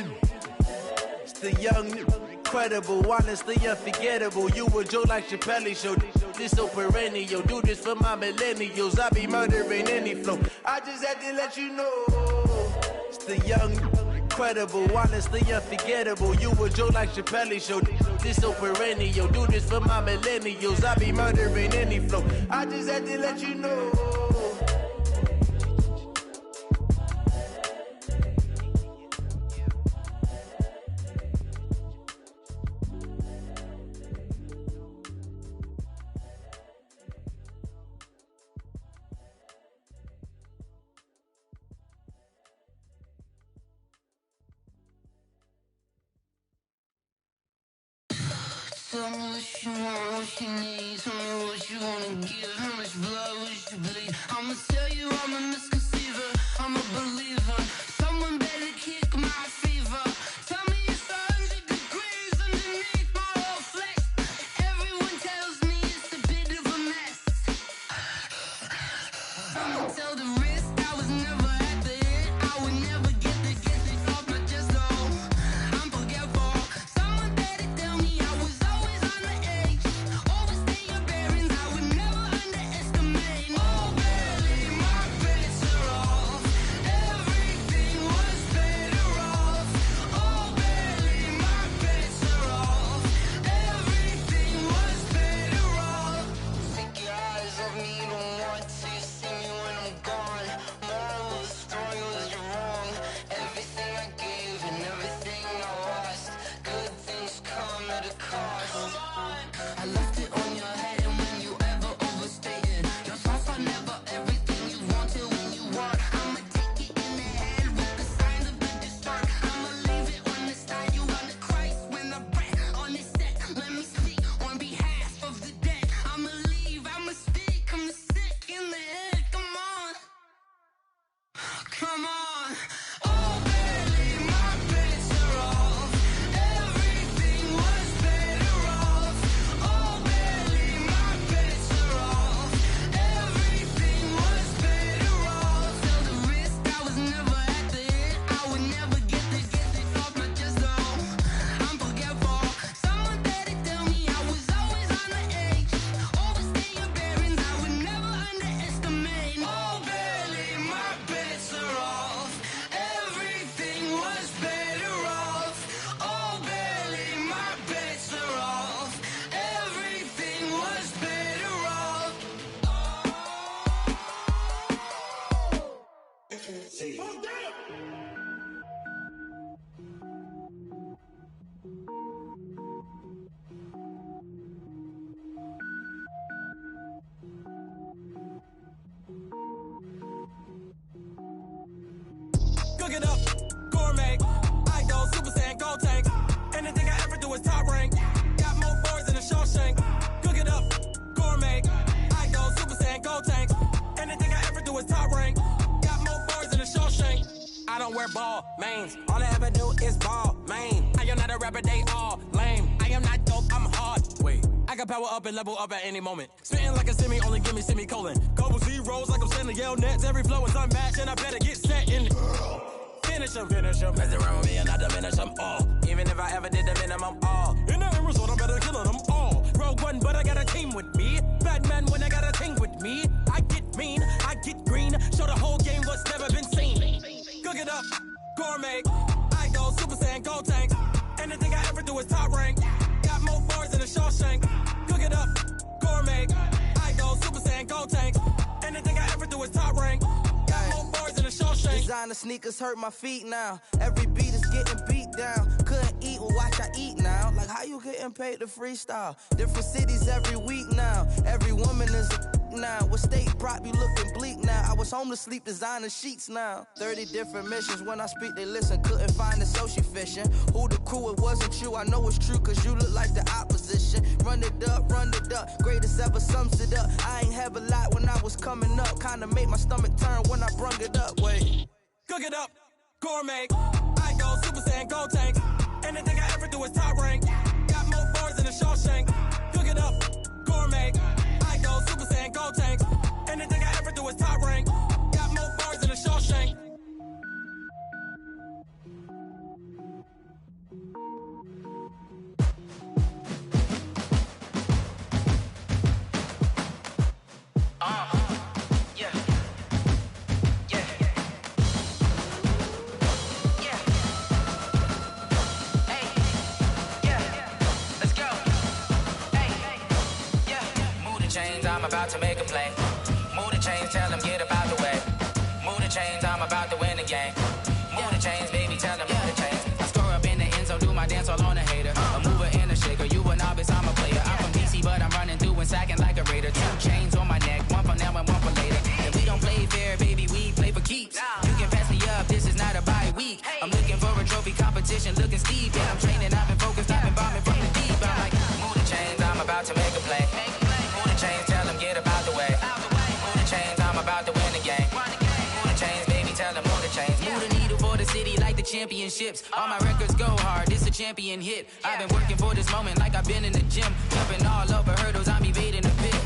It's the young, incredible, honestly unforgettable. You a joke like Chappelle show. This so perennial. Do this for my millennials. I be murdering any flow. I just had to let you know. It's the young, incredible, honestly unforgettable. You a joke like Chappelle show. This so perennial. Do this for my millennials. I be murdering any flow. I just had to let you know. Tell me what you want, what you need. Tell me what you wanna give. How much blood would you bleed? I'ma tell you I'm a misconceiver. I'm a believer. Someone better kick my fever. Tell me it's 100 degrees underneath my whole flesh. Everyone tells me it's a bit of a mess. I'ma tell the risk I was never at the hit. I would never get it off my chest though. I'm forgetful. Someone better tell me I was always on the edge. Overstay your bearings, I would never underestimate. Oh baby, my bets are off. Everything was better off. Oh baby, my bets are off. Everything was better off. Take your eyes off me, you don't want to see me when I'm gone. Moral of the story was you're wrong. Everything I gave and everything I lost. Good things come at a cost. I left it on your head, and when you ever overstated, your thoughts are never everything you wanted when you want. I'ma take it in the head with the signs of the distort. I'ma leave it on the side. You on the Christ when I breath on this set. Let me speak on behalf of the dead. I'ma leave, I'ma speak. I'm sick in the head. Come on, come on. Oh baby, my bets are off. Everything was better off. Oh baby, my bets are off. Everything was better off. Tell the risk I was never at the hit. I would never get it off my chest though. I'm forgetful. Someone better tell me I was always on the edge. Overstay your bearings, I would never underestimate. Oh baby, my bets are off. Everything was better off. Oh baby, my bets are off. Everything was better off. Cook it up, gourmet. I go Super Saiyan, gold tank. Anything I ever do is top rank. Got more boys than a Shawshank. Cook it up, gourmet. I go Super Saiyan, gold tank. Anything I ever do is top rank. Got more boys than a Shawshank. I don't wear ball mains. All I ever do is ball main. I am not a rapper, they all lame. I am not dope, I'm hard. Wait, I can power up and level up at any moment. Spitting like a semi, only give me semicolon. Couple 0 rolls like I'm sending yell nets. Every flow is unmatched, and I better get set and finish them. Mess around with me and I diminish them all. Even if I ever did the minimum, all. In the end result, I'm better killing them all. Rogue One, but I got a team with me. Batman when I got a team with me. I get mean, I get green. Show the whole game what's never been seen. Cook it up, gourmet. I go Super Saiyan, gold tanks. Anything I ever do is top rank. Got more bars than a Shawshank. Cook it up, gourmet. I go Super Saiyan, gold tanks. Anything I ever do is top rank. Got more bars than a Shawshank. Designer sneakers hurt my feet now. Every beat is getting beat down. Couldn't eat, well watch I eat now. Like how you getting paid to freestyle? Different cities every week now. Every woman is a now. With state prop, you looking bleak now. I was home to sleep, designer sheets now. 30 different missions. When I speak, they listen. Couldn't find it, so she fishing. Who the crew? It wasn't you. I know it's true, cause you look like the opposition. Run it up, greatest ever sums it up. I ain't have a lot when I was coming up. Kinda made my stomach turn when I brung it up. Wait. Cook it up, gourmet. I go Super Saiyan, gold tanks. Anything I ever do is top rank. Got more bars than a Shawshank. Cook it up, gourmet. I go Super Saiyan, gold tanks. Anything I ever do is top rank. Got more bars than a Shawshank. I'm about to make a play. Move the chains, tell them get about the way. Move the chains, I'm about to win the game. Move the chains, baby, tell them move the chains. I score up in the end zone, do my dance all on a hater. A mover and a shaker, you a novice, I'm a player. I'm from DC, but I'm running through and sacking like a raider. 2 chains on my neck, one for now and one for later. And we don't play fair, baby, we play for keeps. You can pass me up, this is not a bye week. I'm looking for a trophy competition, looking steep. And I'm training, I've been focused, I've been bombing from the deep. I'm like, move the chains, I'm about to make a play. Move the chains, tell them get about the way. Move the chains, I'm about to win the game. Move the chains, baby, tell them move the chains. Move the needle for the city like the championships. All my records go hard, this a champion hit. I've been working for this moment like I've been in the gym. Jumping all over hurdles, I'm evading the pit.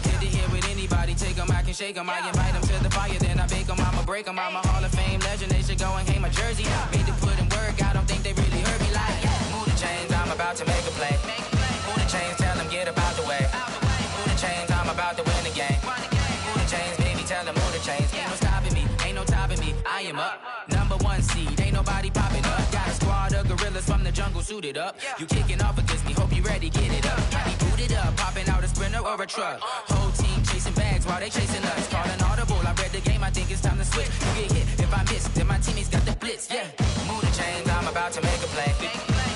Hit to hit with anybody, take them, I can shake them. I invite them to the fire, then I bake them, I'ma break them. I'm a Hall of Fame legend, they should go and hang my jersey. Made to put in work, I don't think they really heard me like. Move the chains, I'm about to make a play. Move the chains, tell them get about the way. Move the chains, I'm about to win the game. Move the chains, baby, tell them move the chains. Ain't no stopping me, ain't no topping me. I am up, #1 seed, ain't nobody popping up. Got a squad of gorillas from the jungle suited up. You kicking off against me, hope you ready, get it up. I be booted up, popping out a sprinter or a truck. Whole team chasing bags while they chasing us. Calling audible, I read the game, I think it's time to switch. You get hit, if I miss, then my teammates got the blitz, yeah. Move the chains, I'm about to make a play.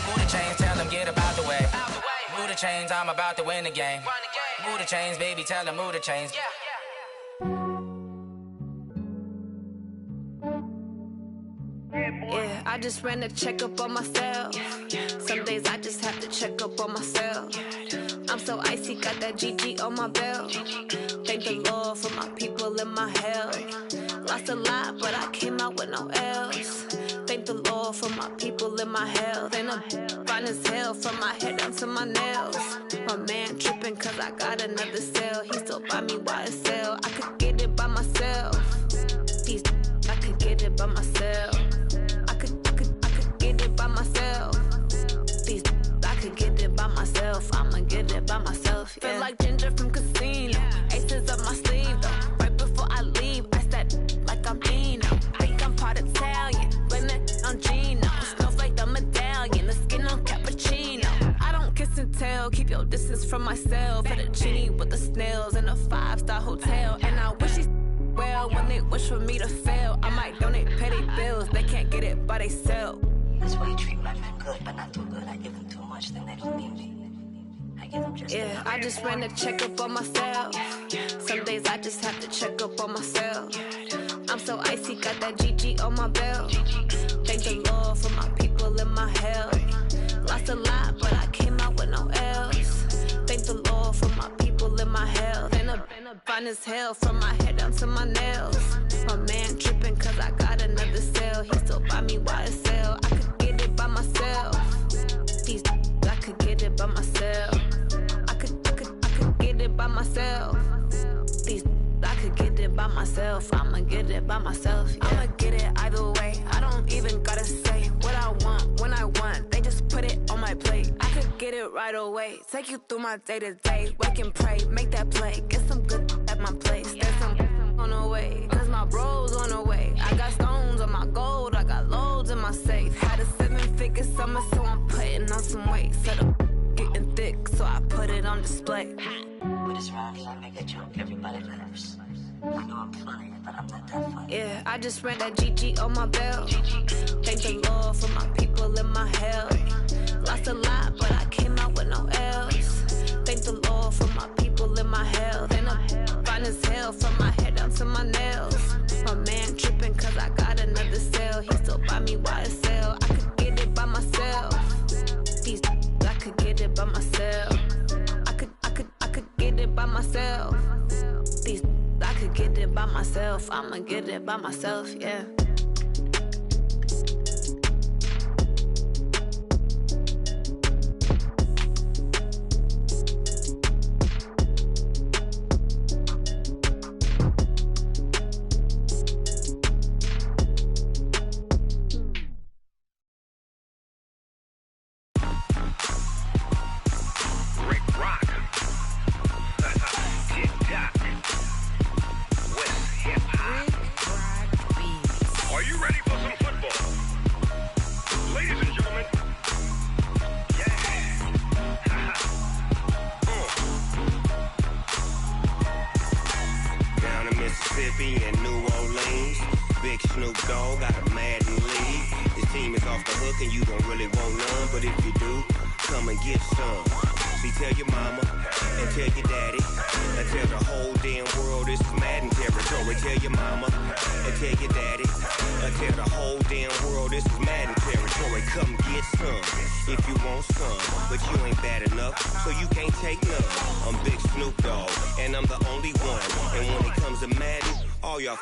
Move the chains, tell them get about the way. Move the chains, I'm about to win the game. Move the chains, baby, tell them move the chains. Yeah, I just ran a checkup on myself. Some days I just have to check up on myself. I'm so icy, got that GG on my belt. Thank the Lord for my people and my health. Lost a lot, but I came out with no L's. Thank the Lord for my people and my health. And I'm fine as hell from my head down to my nails. My man tripping cause I got another cell. He still buy me YSL. I could get it by myself. These I could get it by myself. I could get it by myself. These I could get it by myself. I'ma get it by myself. Yeah. Feel like Ginger from Casino. Aces up my sleeve though. Right before I leave, I said like I'm Dino. Think I'm part Italian, blame it on Gino. Smells like the medallion, the skin on cappuccino. I don't kiss and tell, keep your distance from myself. Fettuccine with the snails in a 5-star hotel. And I wish he's well when they wish for me to fail. I might donate petty bills, they can't get it by they sell. That's why you treat my men good, but not too good. I give them too much, then they don't need me. I give them just yeah, I just ran a checkup on myself. Some days I just have to check up on myself. I'm so icy, got that GG on my belt. Thank the Lord for my people and my health. Lost a lot, but I came out with no L's. Thank the Lord for my people and my health. And I'm fine as hell from my head down to my nails. My man tripping cause I got another cell. He still buy me YSL. I could get it by myself. These I could get it by myself. I could get it by myself. These I could get it it by myself. I'ma get it by myself. Yeah. I'ma get it either way. I don't even gotta say what I want when I want. They just put it on my plate. I could get it right away. Take you through my day to day. Wake and pray, make that play. Get some good at my place. There's some on the way, cause my bros on the way. I got stones on my gold. I got loads in my safe. Had a 7-figure summer, so I'm putting on some weight. Set up getting thick, so I put it on display. With this round, I make a joke, everybody laughs. I know I'm funny, but I'm not that funny. Yeah, I just ran that GG on my belt. Thank the Lord for my people in my health. Lost a lot, but I came out with no L's. Thank the Lord for my people in my health. And I'm fine as hell from my head down to my nails. My man tripping cause I got another sale. He still buy me YSL. I could get it by myself. These I could get it by myself. I could get it by myself. These I could get it by myself. I'ma get it by myself, yeah.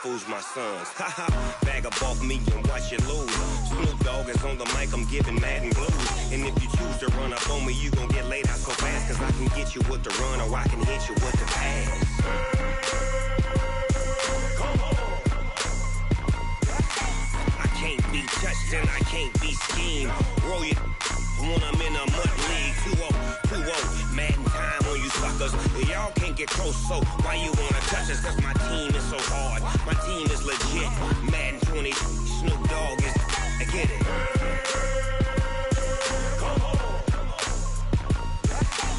Fools my sons. Haha, bag up off me and watch you lose. Snoop Dogg is on the mic, I'm giving Madden blues. And if you choose to run up on me, you gon' get laid out so fast. Cause I can get you with the run or I can hit you with the pass. I can't be touched and I can't be schemed. Roll you when I'm in a mud league. 2-0, Madden time on you suckers. Y'all can't get close, so why you wanna touch us? Cause my team is so hard. My team is legit. Madden 20, Snoop Dogg is. I get it.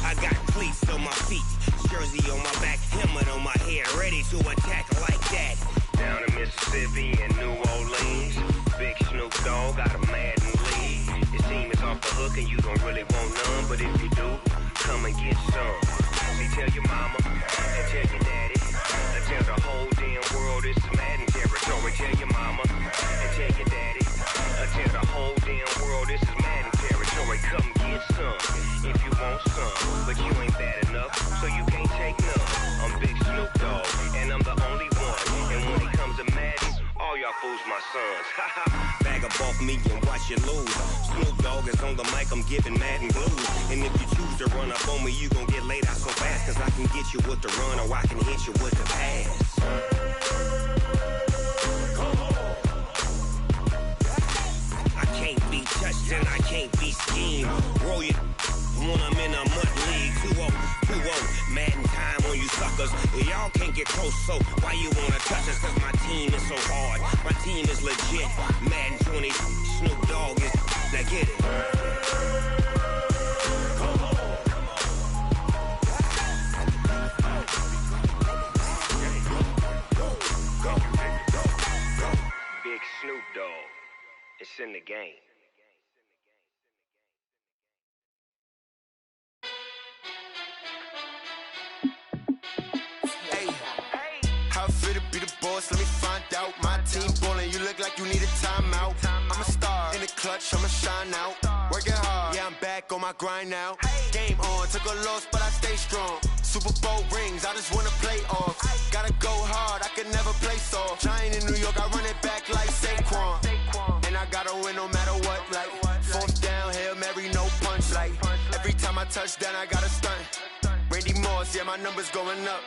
I got cleats on my feet, jersey on my back, helmet on my head, ready to attack like that. Down in Mississippi and New Orleans, big Snoop Dogg got a Madden league. Your team is off the hook and you don't really want none, but if you do, come and get some. See, tell your mama and tell your daddy. Tell the whole damn world this is Madden territory. Tell your mama and tell your daddy. Tell the whole damn world this is Madden territory. Come get some if you want some, but you ain't bad enough, so you can't take none. I'm Big Snoop Dogg, and I'm the only one. And when it comes to Madden, all y'all fools my sons. Bag up off me and watch you lose. Snoop Dogg is on the mic, I'm giving Madden blues. And if you choose to run up on me, you gon' get laid out so fast. Cause I can get you with the run or I can hit you with the pass. I can't be touched and I can't be schemed. Roll you when I'm in a mud league. 2-0, Madden time on you suckers. Y'all can't get close, so why you wanna touch us? Cause my team is so hard. My team is legit. Madden 20, Snoop Dogg is. Now get it. Big Snoop Dogg. It's in the game. How fit to be the boss? Let me find out. My team ballin', you look like you need a timeout. I'm a star in the clutch, I'ma shine out. Working hard, yeah, I'm back on my grind now. Game on, took a loss, but I stay strong. Super Bowl rings, I just wanna play off. Gotta go hard, I can never play soft. Giant in New York, I run it back like Saquon. And I gotta win no matter what, like fourth down, Hail Mary, no punch. Like every time I touch down, I gotta stunt. Randy Moss, yeah, my numbers going up.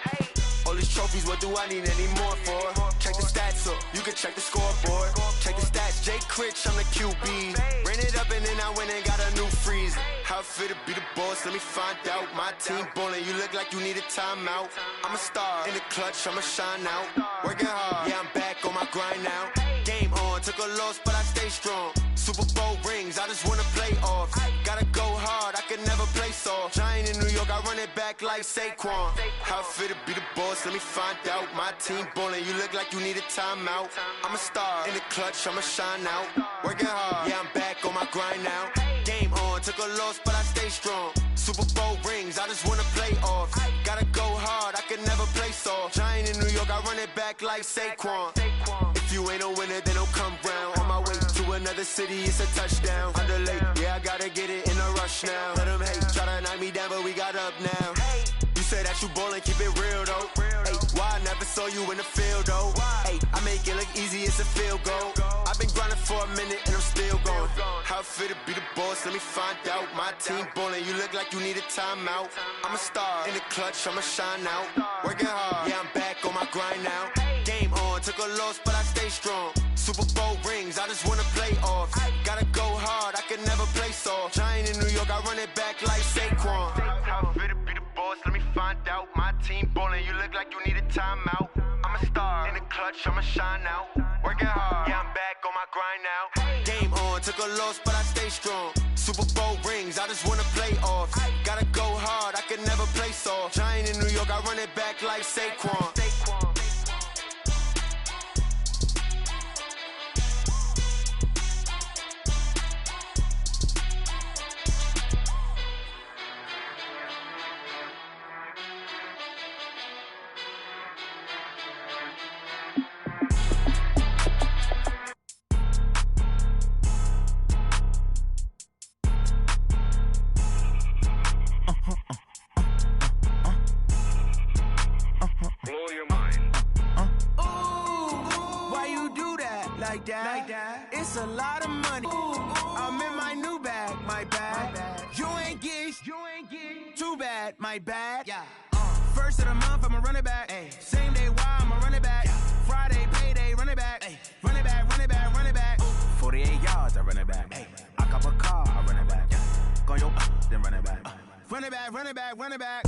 All these trophies, what do I need any more for? Check the stats up, you can check the scoreboard. Check the stats, Jay Critch, I'm the QB. Ran it up and then I went and got a new freeze. How it feel to be the boss, let me find out. My team ballin', you look like you need a timeout. I'm a star, in the clutch, I'ma shine out. Working hard, yeah, I'm back on my grind now. Game on, took a loss, but I stay strong. Super Bowl rings, I just wanna play off. Gotta go hard, I can never play soft. Giant in New York, I run it back like Saquon. How it feel to be the boss, let me find out. My team ballin', you look like you need a timeout. I'm a star, in the clutch, I'ma shine out. Working hard, yeah, I'm back on my grind now. Game on, took a loss, but I stay strong. Super Bowl rings, I just wanna play off. Gotta go hard, I can never play soft. Giant in New York, I run it back like Saquon. If you ain't a winner, then don't come round. On my way to another city, it's a touchdown. Underlay, yeah, I gotta get it in a rush now. Let them hate, try to knock me down, but we got up now. You say that you ballin', keep it real though. Hey, why I never saw you in the field though? Hey, I make it look easy, it's a field goal. I've been grinding for a minute and I'm still going. How it feel to be the boss, let me find out. My team ballin', you look like you need a timeout. I'm a star, in the clutch, I'ma shine out. Working hard, yeah, I'm back on my grind now. Game on, took a loss, but I stay strong. Super Bowl rings, I just wanna play off. Gotta go hard, I can never play soft. Giant in New York, I run it back like Saquon. How it feel to be the boss, let me find out. My team ballin', you look like you need a timeout. I'm a star, in the clutch, I'ma shine out. Working hard, yeah, I'm back on my grind now. Game on, took a loss, but I stay strong. Super Bowl rings, I just wanna play off. Gotta go hard, I can never play soft. Giant in New York, I run it back like Saquon. Like that. It's a lot of money. I'm in my new bag, my bad. You ain't get too bad, my bad. Yeah. First of the month, I'ma run it back. Ay. Same day, why I'ma run it back. Yeah. Friday, payday, run it back. Ay. Run it back, run it back, run it back. 48 yards, I run it back. Ay. I cop a car, I run it back. Yeah. Go your then run it back. Run it back, run it back, run it back.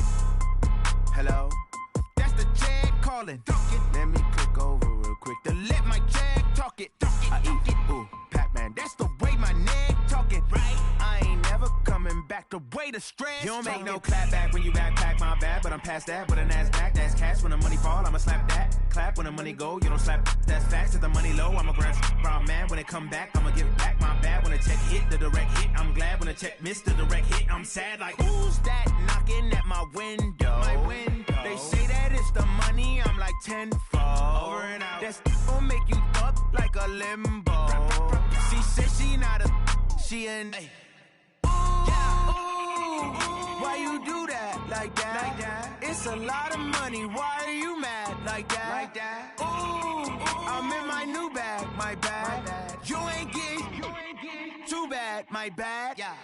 Hello? That's the check calling. Let me click over real quick to let my check talk it. I eat it, ooh, Pac-Man, that's the way my neck talking. Right? I ain't never coming back the way the stress. You don't make no clap back when you backpack, my bad, but I'm past that. With a NASDAQ, that's cash. When the money fall, I'ma slap that. Clap when the money go, you don't slap. That's facts. If the money low, I'ma grab brown man. When it come back, I'ma give back my bad. When the check hit, the direct hit, I'm glad. When the check missed the direct hit, I'm sad. Like, who's that knocking at my window? My window. They say that it's the money, I'm like tenfold. Over and out. That's gon' make you up like a limbo. She said she not a, she an. Ay. Why you do that like that? Like that? It's a lot of money. Why are you mad like that? Like that? Ooh, I'm in my new bag, my bad. You ain't get too bad, my bad. Yeah.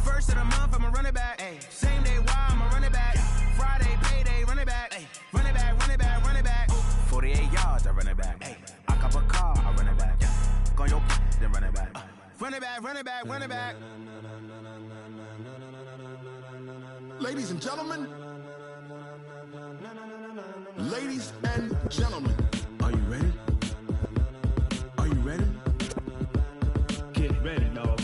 First of the month, I'ma run it back. Ay. Same day, why I'ma run it back. Yeah. Friday, payday, run it back. Ay. Run it back, run it back, run it back. 48 yards, I run it back. Ay. I cop a car, I run it back. Yeah. Go your then run it back. Run it back, run it back, run it back. Ladies and gentlemen, ladies and gentlemen, are you ready? Are you ready? Get ready, dog.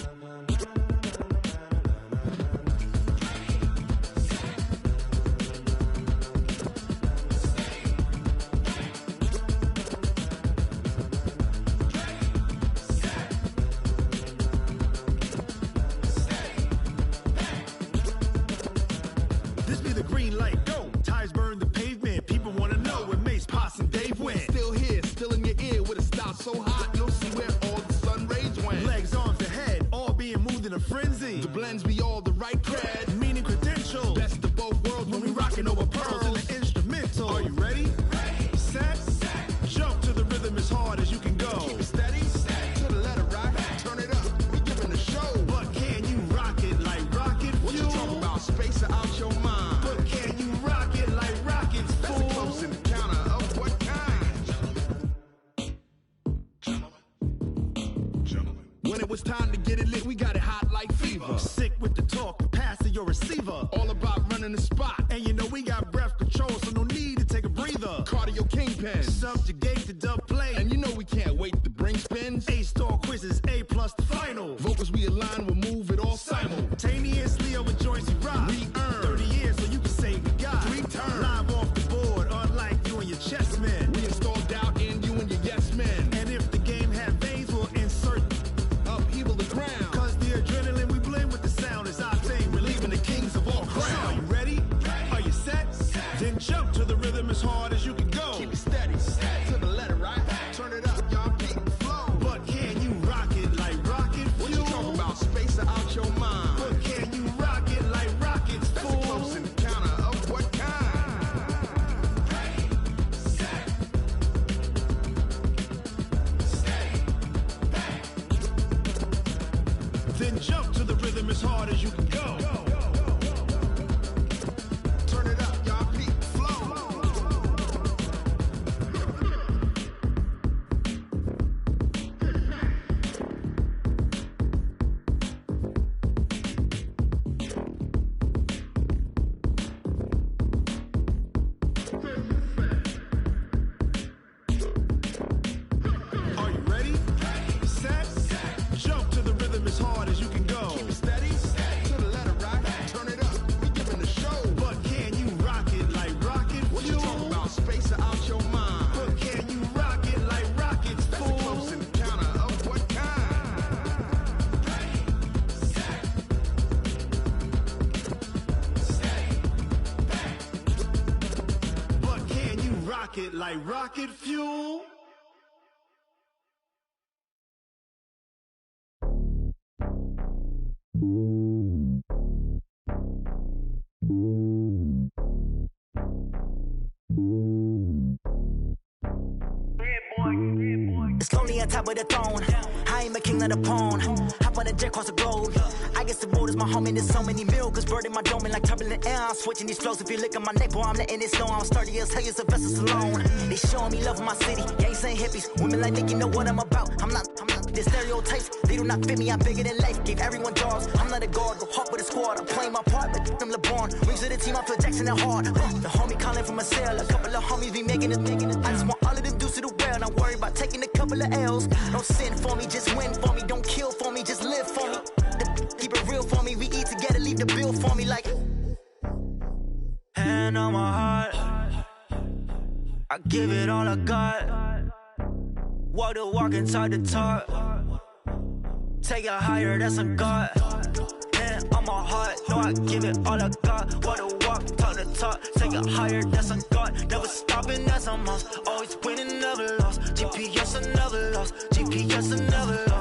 So hot, you'll see where all the sun rays went. Legs, arms, and head, all being moved in a frenzy. The blends be all the right cred, meaning credentials. Best of both worlds when we rockin' over pearls in the instrumental. Are you ready? Ready. Set. Jump to the rhythm as hard as you can go. Keep it steady. To the letter rock. Turn it up. We giving a show. But can you rock it like rocket fuel? What you talking about? Space out your mind. But can you rock it like rockets, fool? That's a close in the time to get it lit, we got it hot like fever. Sick with the talk, pass to your receiver. All about running the spot, and you know we got breath control, so no need to take a breather. Cardio kingpin, subjugate the dub play, and you know we can't wait to bring spins. A-star quizzes, A+ the final. Vocals we align, we'll move it all simultaneously over joints we rock. We earn 30 years, so you can say we got 3 turns. Live off the board, unlike you and your chess men. We install doubt in you and your yes men. And if the game had veins, we'll insert upheaval the ground. Cause the adrenaline we blend with the sound is our thing, relieving the kings of all crowns. So are you ready? Are you set? Then jump to the rhythm as hard as you can go. Keep it steady, to the letter, right? Turn it up, y'all, keep it flow. But can you rock it like rocket fuel? What you talking about? Space out your mind. But can you rock it like rockets, fool? That's a close encounter of what kind? Then jump to the rhythm as hard as you can go. Turn it up, y'all, peak flow. Are you ready? Set? Jump to the rhythm as hard as you can go. Keep it steady, to the letter, right? Turn it up, we giving the show. But can you rock it like rocket fuel? What you talking about? Space out your mind. But can you rock it like rockets, fool? That's a close encounter of what kind? But can you rock it like rocket fuel? It's lonely on top of the throne. I ain't a king of the pawn. Hop on a jet across the globe. I guess the world is my home and there's so many milk. Bird in my dome and like turbulent air. I'm switching these flows. If you look at my neck, boy, I'm letting it snow. I'm sturdy as hell, as a vessel alone. They showing me love in my city. Gangs ain't hippies. Women like Nick, you know what I'm about. I'm not. The stereotypes, they do not fit me. I'm bigger than life. Gave everyone jobs. I'm not a guard. Go hawk with a squad. I'm playing my part, but I'm LeBron. Rings of the team, I feel Jackson and hard. The homie calling from a cell. A couple of homies be making it. I just want all of them dudes to do well. Not worry about taking a couple of L's. Don't sin for me, just win for me. Don't kill for me, just live for me. Keep it real for me. We eat together, leave the bill for me like. Hand on my heart, I give it all I got. Walk the walk and talk the talk. Take it higher, that's a God. Hand on my heart, no, I give it all I got. Walk the walk, talk the talk. Take it higher, that's a God. Never stopping, that's a must. Always winning, never lost. GPS, I never lost. GPS, I never lost.